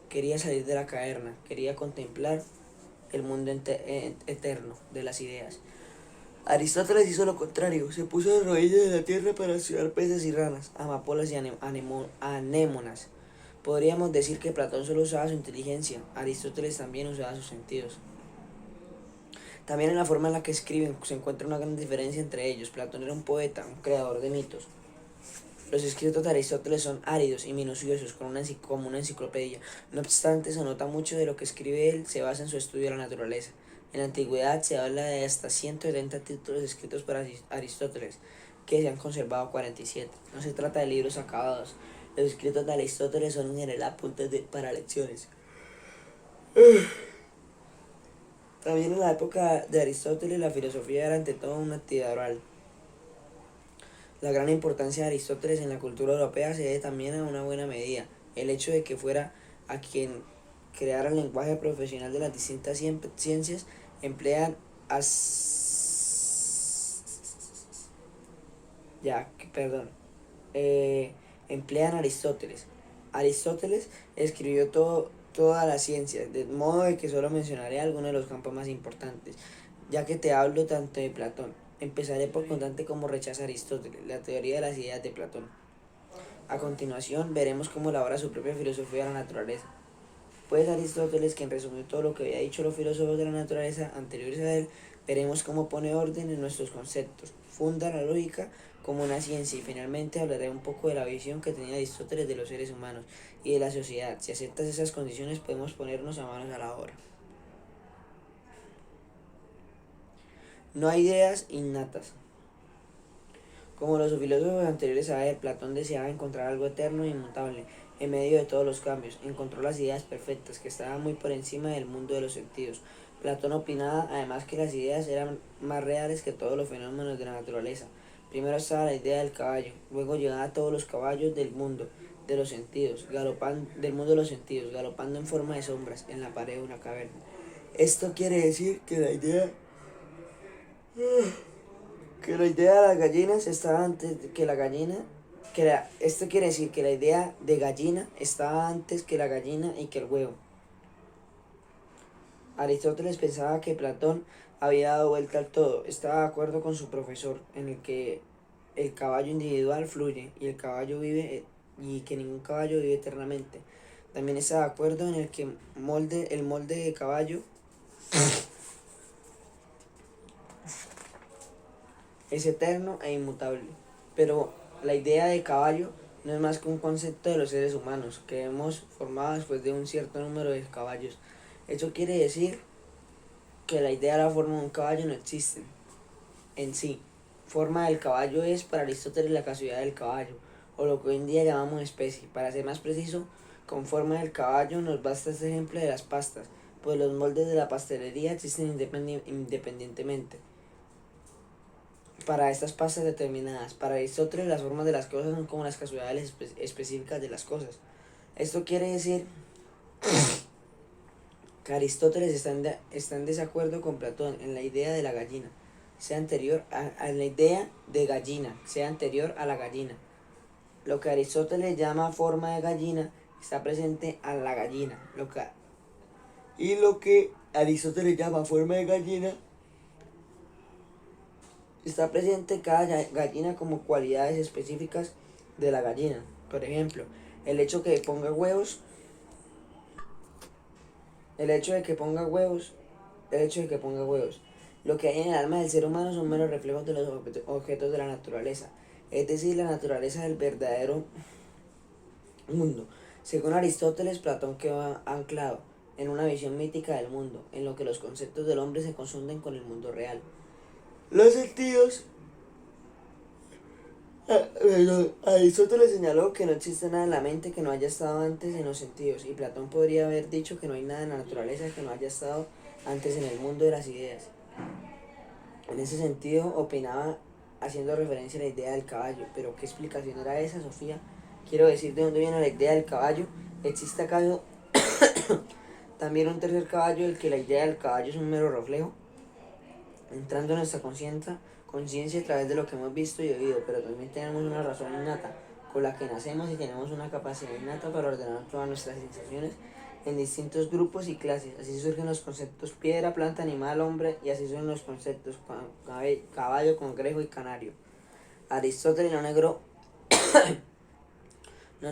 Quería salir de la caverna, quería contemplar el mundo eterno de las ideas. Aristóteles hizo lo contrario, se puso de rodillas en la tierra para estudiar peces y ranas, amapolas y anémonas. Podríamos decir que Platón solo usaba su inteligencia, Aristóteles también usaba sus sentidos. También en la forma en la que escriben se encuentra una gran diferencia entre ellos. Platón era un poeta, un creador de mitos. Los escritos de Aristóteles son áridos y minuciosos, como una enciclopedia. No obstante, se nota mucho de lo que escribe él, se basa en su estudio de la naturaleza. En la antigüedad se habla de hasta 170 títulos escritos por Aristóteles, que se han conservado 47. No se trata de libros acabados. Los escritos de Aristóteles son en general apuntes para lecciones. También en la época de Aristóteles la filosofía era ante todo una actividad oral. La gran importancia de Aristóteles en la cultura europea se debe también a una buena medida el hecho de que fuera a quien creara el lenguaje profesional de las distintas ciencias emplean emplean Aristóteles. Aristóteles escribió todas las ciencias, de modo de que solo mencionaré algunos de los campos más importantes, ya que te hablo tanto de Platón. Empezaré por contarte cómo rechaza Aristóteles, la teoría de las ideas de Platón. A continuación veremos cómo elabora su propia filosofía de la naturaleza. Pues Aristóteles, quien resumió todo lo que había dicho los filósofos de la naturaleza anteriores a él, veremos cómo pone orden en nuestros conceptos, funda la lógica como una ciencia y finalmente hablaré un poco de la visión que tenía Aristóteles de los seres humanos y de la sociedad. Si aceptas esas condiciones podemos ponernos a manos a la obra. No hay ideas innatas. Como los filósofos anteriores a él, Platón deseaba encontrar algo eterno e inmutable en medio de todos los cambios. Encontró las ideas perfectas, que estaban muy por encima del mundo de los sentidos. Platón opinaba además que las ideas eran más reales que todos los fenómenos de la naturaleza. Primero estaba la idea del caballo, luego llegaban todos los caballos del mundo de los sentidos, galopando en forma de sombras en la pared de una caverna. Esto quiere decir que la idea de las gallinas estaba antes que la gallina, esto quiere decir que la idea de gallina estaba antes que la gallina y que el huevo. Aristóteles pensaba que Platón había dado vuelta al todo, estaba de acuerdo con su profesor en el que el caballo individual fluye y el caballo vive y que ningún caballo vive eternamente. También estaba de acuerdo en el que el molde de caballo es eterno e inmutable. Pero la idea de caballo no es más que un concepto de los seres humanos que hemos formado después de un cierto número de caballos. Eso quiere decir que la idea de la forma de un caballo no existe en sí. Forma del caballo es para Aristóteles la casualidad del caballo, o lo que hoy en día llamamos especie. Para ser más preciso, con forma del caballo nos basta este ejemplo de las pastas, pues los moldes de la pastelería existen independientemente para estas pastas determinadas. Para Aristóteles las formas de las cosas son como las casualidades específicas de las cosas. Esto quiere decir que Aristóteles está en desacuerdo con Platón en la idea de la gallina sea anterior a la idea de gallina, sea anterior a la gallina. Lo que Aristóteles llama forma de gallina está presente a la gallina. Y lo que Aristóteles llama forma de gallina está presente cada gallina como cualidades específicas de la gallina. Por ejemplo, el hecho de que ponga huevos, lo que hay en el alma del ser humano son meros reflejos de los objetos de la naturaleza, es decir, la naturaleza del verdadero mundo. Según Aristóteles, Platón quedó anclado en una visión mítica del mundo, en lo que los conceptos del hombre se confunden con el mundo real. Los sentidos. Aristóteles señaló que no existe nada en la mente que no haya estado antes en los sentidos, y Platón podría haber dicho que no hay nada en la naturaleza que no haya estado antes en el mundo de las ideas. En ese sentido, opinaba haciendo referencia a la idea del caballo. ¿Pero qué explicación era esa, Sofía? Quiero decir, ¿de dónde viene la idea del caballo? ¿Existe acaso también un tercer caballo del que la idea del caballo es un mero reflejo? entrando en nuestra conciencia a través de lo que hemos visto y oído, pero también tenemos una razón innata con la que nacemos y tenemos una capacidad innata para ordenar todas nuestras sensaciones en distintos grupos y clases. Así surgen los conceptos piedra, planta, animal, hombre, y así surgen los conceptos caballo, cangrejo y canario. Aristóteles no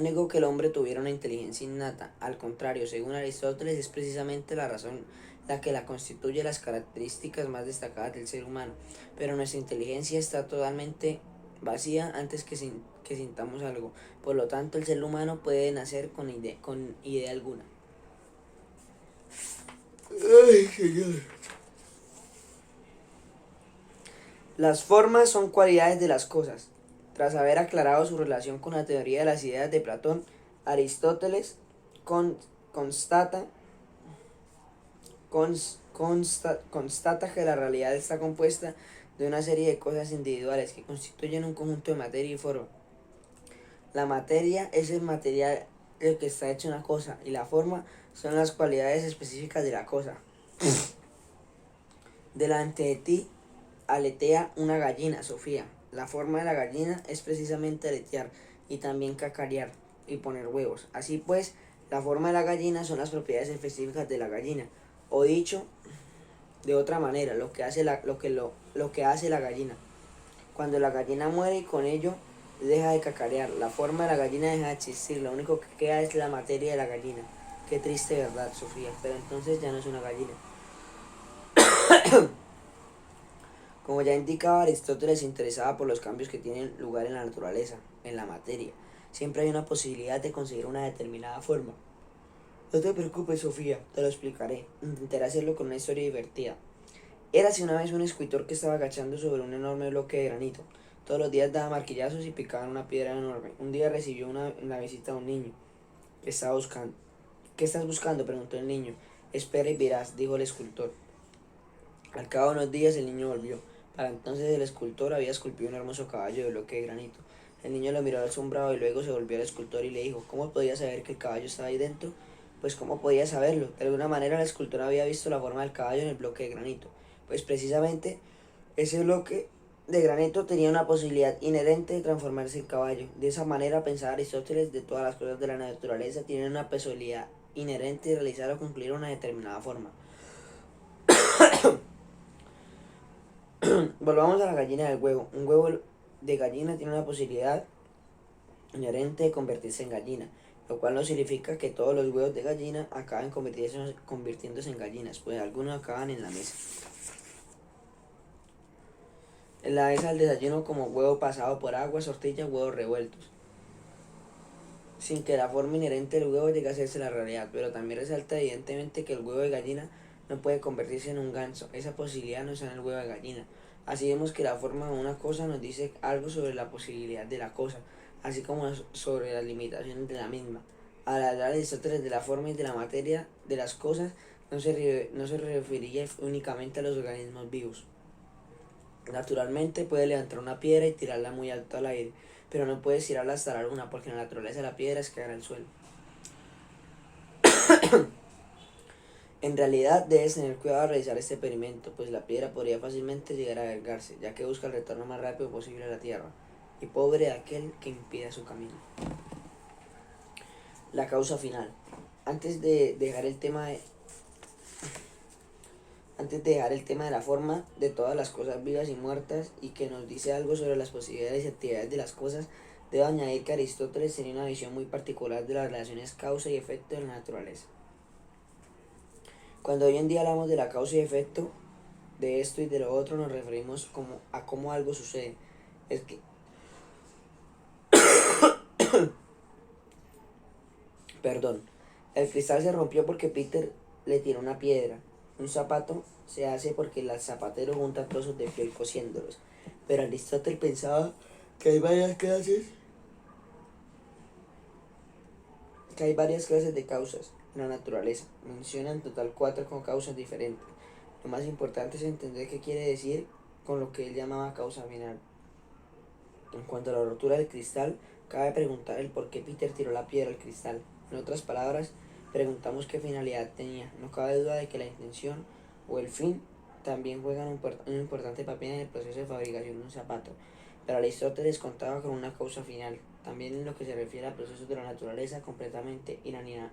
negó que el hombre tuviera una inteligencia innata. Al contrario, según Aristóteles, es precisamente la razón la que la constituye las características más destacadas del ser humano. Pero nuestra inteligencia está totalmente vacía antes que sintamos algo. Por lo tanto, el ser humano puede nacer con idea alguna. Ay, señor. Las formas son cualidades de las cosas. Tras haber aclarado su relación con la teoría de las ideas de Platón, Aristóteles constata que la realidad está compuesta de una serie de cosas individuales que constituyen un conjunto de materia y forma. La materia es el material del que está hecha una cosa y la forma son las cualidades específicas de la cosa. Delante de ti aletea una gallina, Sofía. La forma de la gallina es precisamente aletear y también cacarear y poner huevos. Así pues, la forma de la gallina son las propiedades específicas de la gallina. O dicho de otra manera, lo que hace la gallina. Cuando la gallina muere y con ello deja de cacarear, la forma de la gallina deja de existir. Lo único que queda es la materia de la gallina. Qué triste verdad, Sofía. Pero entonces ya no es una gallina. Como ya indicaba, Aristóteles se interesaba por los cambios que tienen lugar en la naturaleza, en la materia. Siempre hay una posibilidad de conseguir una determinada forma. No te preocupes, Sofía, te lo explicaré. Intentaré hacerlo con una historia divertida. Érase una vez un escultor que estaba agachando sobre un enorme bloque de granito. Todos los días daba martillazos y picaba en una piedra enorme. Un día recibió la visita de un niño que estaba buscando. ¿Qué estás buscando?, preguntó el niño. Espera y verás, dijo el escultor. Al cabo de unos días el niño volvió. Para entonces el escultor había esculpido un hermoso caballo de bloque de granito. El niño lo miró asombrado y luego se volvió al escultor y le dijo: ¿Cómo podía saber que el caballo estaba ahí dentro? Pues ¿cómo podía saberlo? De alguna manera el escultor había visto la forma del caballo en el bloque de granito. Pues precisamente ese bloque de granito tenía una posibilidad inherente de transformarse en caballo. De esa manera pensaba Aristóteles, de todas las cosas de la naturaleza tienen una posibilidad inherente de realizar o cumplir una determinada forma. Volvamos a la gallina del huevo. Un huevo de gallina tiene una posibilidad inherente de convertirse en gallina, lo cual no significa que todos los huevos de gallina acaben convirtiéndose en gallinas, pues algunos acaban en la mesa. En la mesa del desayuno como huevo pasado por agua, tortilla, huevos revueltos, sin que la forma inherente del huevo llegue a hacerse la realidad, pero también resalta evidentemente que el huevo de gallina no puede convertirse en un ganso. Esa posibilidad no está en el huevo de gallina. Así vemos que la forma de una cosa nos dice algo sobre la posibilidad de la cosa, así como sobre las limitaciones de la misma. Al hablar Aristóteles de la forma y de la materia de las cosas, no se refería únicamente a los organismos vivos. Naturalmente puede levantar una piedra y tirarla muy alto al aire, pero no puede tirarla hasta la luna, porque la naturaleza de la piedra es caer al suelo. En realidad debes tener cuidado al realizar este experimento, pues la piedra podría fácilmente llegar a alargarse, ya que busca el retorno más rápido posible a la tierra, y pobre de aquel que impida su camino. La causa final. Antes de dejar el tema de la forma de todas las cosas vivas y muertas, y que nos dice algo sobre las posibilidades y actividades de las cosas, debo añadir que Aristóteles tenía una visión muy particular de las relaciones causa y efecto de la naturaleza. Cuando hoy en día hablamos de la causa y efecto de esto y de lo otro, nos referimos a cómo algo sucede. Es que Perdón, el cristal se rompió porque Peter le tiró una piedra. Un zapato se hace porque el zapatero junta trozos de piel cosiéndolos. Pero Aristóteles pensaba que hay varias clases de causas en la naturaleza. Menciona en total 4 con causas diferentes. Lo más importante es entender qué quiere decir con lo que él llamaba causa final. En cuanto a la rotura del cristal, cabe preguntar el por qué Peter tiró la piedra al cristal. En otras palabras, preguntamos qué finalidad tenía. No cabe duda de que la intención o el fin también juegan un importante papel en el proceso de fabricación de un zapato, pero Aristóteles contaba con una causa final. También en lo que se refiere a procesos de la naturaleza completamente inanimados.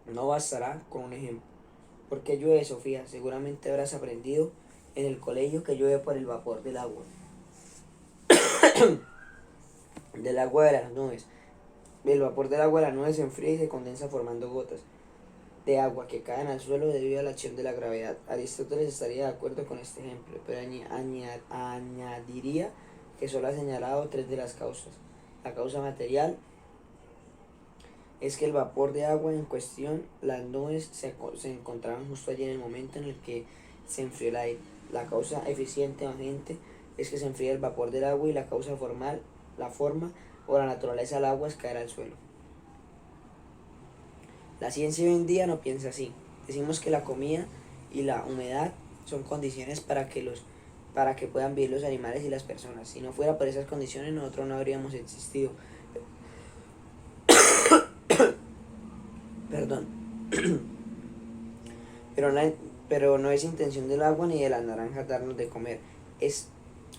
No bastará con un ejemplo. ¿Por qué llueve, Sofía? Seguramente habrás aprendido en el colegio que llueve por el vapor del agua. Del agua de las nubes. El vapor del agua de las nubes se enfría y se condensa formando gotas de agua que caen al suelo debido a la acción de la gravedad. Aristóteles estaría de acuerdo con este ejemplo, pero añadiría que solo ha señalado tres de las causas. La causa material es que el vapor de agua en cuestión, las nubes se encontraban justo allí en el momento en el que se enfrió el aire. La causa eficiente o agente es que se enfría el vapor del agua, y la causa formal, la forma o la naturaleza del agua, es caer al suelo. La ciencia hoy en día no piensa así. Decimos que la comida y la humedad son condiciones para que puedan vivir los animales y las personas. Si no fuera por esas condiciones, nosotros no habríamos existido. Perdón. pero no es intención del agua ni de las naranjas darnos de comer. Es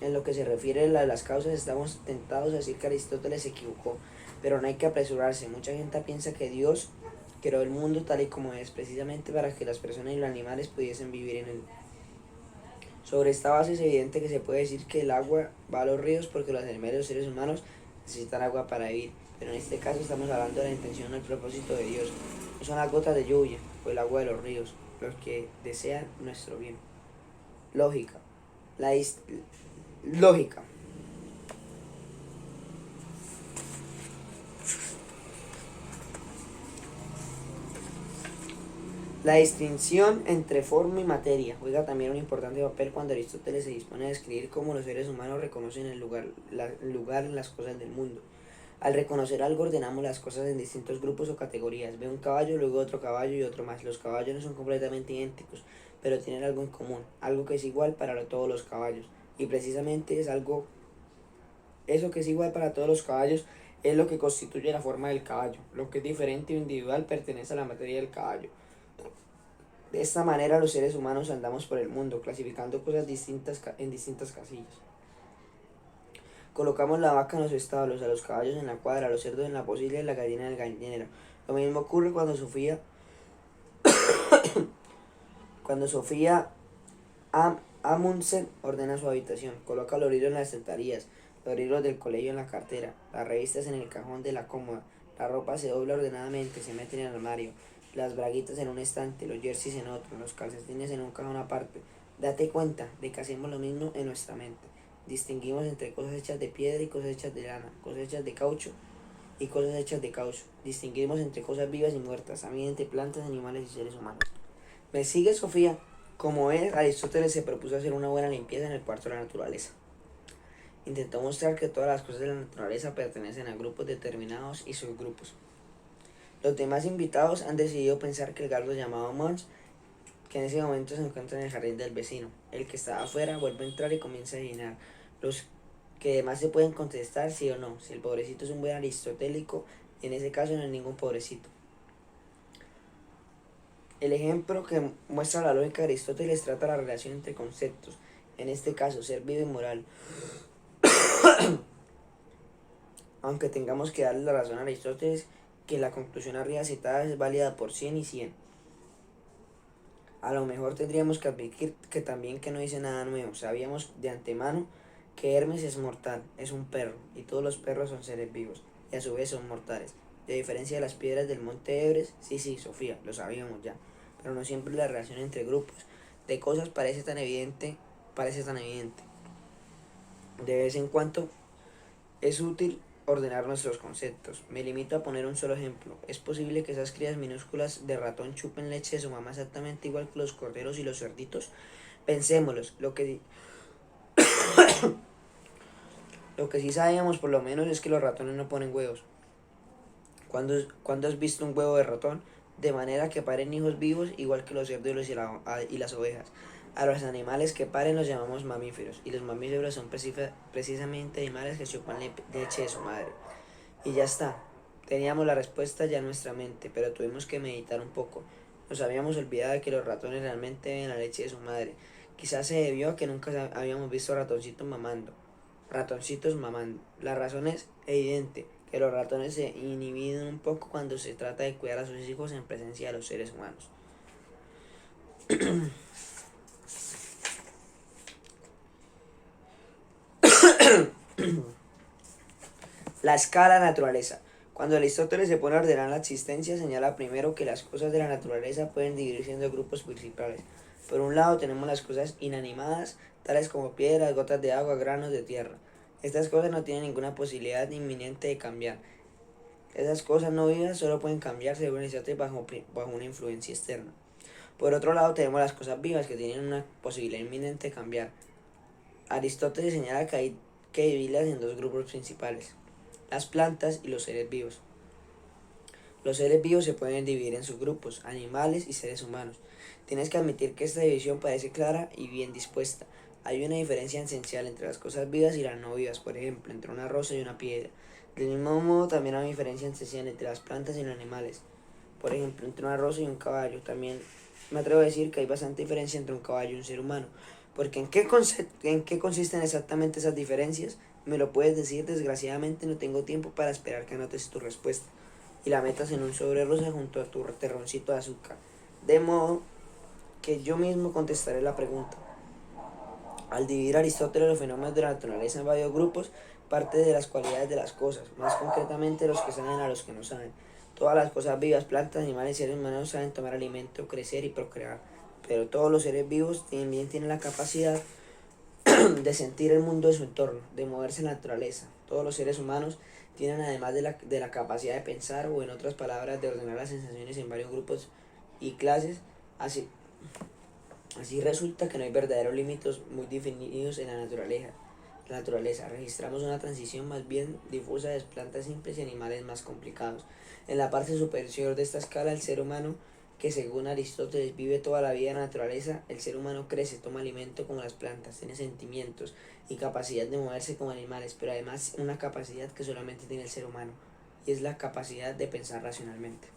en lo que se refiere a las causas, estamos tentados a decir que Aristóteles se equivocó, pero no hay que apresurarse. Mucha gente piensa que Dios creó el mundo tal y como es, precisamente para que las personas y los animales pudiesen vivir en él. Sobre esta base es evidente que se puede decir que el agua va a los ríos porque los animales y los seres humanos necesitan agua para vivir, pero en este caso estamos hablando de la intención o el propósito de Dios. No son las gotas de lluvia o el agua de los ríos los que desean nuestro bien. Lógica. Lógica. La distinción entre forma y materia juega también un importante papel cuando Aristóteles se dispone a describir cómo los seres humanos reconocen el lugar en las cosas del mundo. Al reconocer algo, ordenamos las cosas en distintos grupos o categorías. Ve un caballo, luego otro caballo y otro más. Los caballos no son completamente idénticos, pero tienen algo en común, algo que es igual para todos los caballos. Y precisamente eso que es igual para todos los caballos es lo que constituye la forma del caballo. Lo que es diferente o individual pertenece a la materia del caballo. De esta manera los seres humanos andamos por el mundo, clasificando cosas distintas en distintas casillas. Colocamos la vaca en los establos, a los caballos en la cuadra, a los cerdos en la pocilga y la gallina en el gallinero. Lo mismo ocurre cuando Sofía Amundsen ordena su habitación. Coloca los libros en las estanterías, los libros del colegio en la cartera, las revistas en el cajón de la cómoda, la ropa se dobla ordenadamente, se mete en el armario, las braguitas en un estante, los jerseys en otro, los calcetines en un cajón aparte. Date cuenta de que hacemos lo mismo en nuestra mente. Distinguimos entre cosas hechas de piedra y cosas hechas de lana, cosas hechas de caucho y cosas hechas de caucho. Distinguimos entre cosas vivas y muertas, también entre plantas, animales y seres humanos. ¿Me sigue, Sofía? Como ves, Aristóteles se propuso hacer una buena limpieza en el cuarto de la naturaleza. Intentó mostrar que todas las cosas de la naturaleza pertenecen a grupos determinados y subgrupos. Los demás invitados han decidido pensar que el gato llamado Mons, que en ese momento se encuentra en el jardín del vecino, el que estaba afuera, vuelve a entrar y comienza a adivinar. Los que demás se pueden contestar sí o no. Si el pobrecito es un buen aristotélico, en ese caso no hay ningún pobrecito. El ejemplo que muestra la lógica de Aristóteles trata la relación entre conceptos, en este caso ser vivo y moral. Aunque tengamos que darle la razón a Aristóteles que la conclusión arriba citada es válida por 100 y 100. A lo mejor tendríamos que admitir que también que no dice nada nuevo. Sabíamos de antemano que Hermes es mortal, es un perro, y todos los perros son seres vivos, y a su vez son mortales. De diferencia de las piedras del monte Everest, sí, Sofía, lo sabíamos ya, pero no siempre la relación entre grupos de cosas parece tan evidente. De vez en cuando es útil ordenar nuestros conceptos. Me limito a poner un solo ejemplo. Es posible que esas crías minúsculas de ratón chupen leche de su mamá exactamente igual que los corderos y los cerditos. Pensémoslos, lo que sí sabíamos por lo menos es que los ratones no ponen huevos. ¿Cuándo has visto un huevo de ratón? De manera que paren hijos vivos igual que los cerdos y las ovejas. A los animales que paren los llamamos mamíferos, y los mamíferos son precisamente animales que chupan leche de su madre. Y ya está. Teníamos la respuesta ya en nuestra mente, pero tuvimos que meditar un poco. Nos habíamos olvidado de que los ratones realmente beben la leche de su madre. Quizás se debió a que nunca habíamos visto ratoncitos mamando. La razón es evidente, que los ratones se inhiben un poco cuando se trata de cuidar a sus hijos en presencia de los seres humanos. La escala naturaleza. Cuando Aristóteles se pone a ordenar la existencia, señala primero que las cosas de la naturaleza pueden dividirse en dos grupos principales. Por un lado tenemos las cosas inanimadas, tales como piedras, gotas de agua, granos de tierra. Estas cosas no tienen ninguna posibilidad inminente de cambiar. Esas cosas no vivas solo pueden cambiar según Aristóteles bajo una influencia externa. Por otro lado tenemos las cosas vivas que tienen una posibilidad inminente de cambiar. Aristóteles señala que hay que dividirlas en dos grupos principales: las plantas y los seres vivos. Los seres vivos se pueden dividir en subgrupos: animales y seres humanos. Tienes que admitir que esta división parece clara y bien dispuesta. Hay una diferencia esencial entre las cosas vivas y las no vivas, por ejemplo, entre una rosa y una piedra. Del mismo modo, también hay una diferencia esencial entre las plantas y los animales, por ejemplo, entre una rosa y un caballo. También me atrevo a decir que hay bastante diferencia entre un caballo y un ser humano. Porque ¿en qué consisten exactamente esas diferencias? Me lo puedes decir. Desgraciadamente no tengo tiempo para esperar que anotes tu respuesta y la metas en un sobre rosa junto a tu terroncito de azúcar. De modo que yo mismo contestaré la pregunta. Al dividir Aristóteles los fenómenos de la naturaleza en varios grupos, parte de las cualidades de las cosas, más concretamente los que saben a los que no saben. Todas las cosas vivas, plantas, animales y seres humanos saben tomar alimento, crecer y procrear, pero todos los seres vivos también tienen la capacidad de sentir el mundo de su entorno, de moverse en la naturaleza. Todos los seres humanos tienen, además de la capacidad de pensar, o en otras palabras, de ordenar las sensaciones en varios grupos y clases. Así resulta que no hay verdaderos límites muy definidos en la naturaleza. Registramos una transición más bien difusa de plantas simples y animales más complicados. En la parte superior de esta escala, el ser humano, que según Aristóteles vive toda la vida en la naturaleza, el ser humano crece, toma alimento como las plantas, tiene sentimientos y capacidad de moverse como animales, pero además una capacidad que solamente tiene el ser humano, y es la capacidad de pensar racionalmente.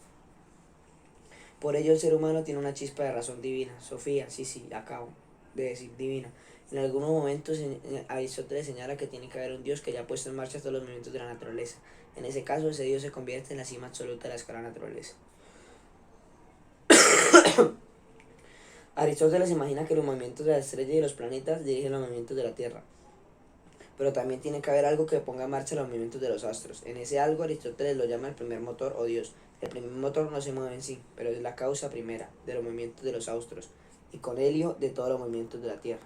Por ello el ser humano tiene una chispa de razón divina. Sofía, sí, acabo de decir divina. En algunos momentos Aristóteles señala que tiene que haber un Dios que haya puesto en marcha todos los movimientos de la naturaleza. En ese caso, ese Dios se convierte en la cima absoluta de la escala naturaleza. Aristóteles imagina que los movimientos de las estrellas y de los planetas dirigen los movimientos de la Tierra. Pero también tiene que haber algo que ponga en marcha los movimientos de los astros. En ese algo Aristóteles lo llama el primer motor o Dios. El primer motor no se mueve en sí, pero es la causa primera de los movimientos de los astros, y con ello de todos los movimientos de la Tierra.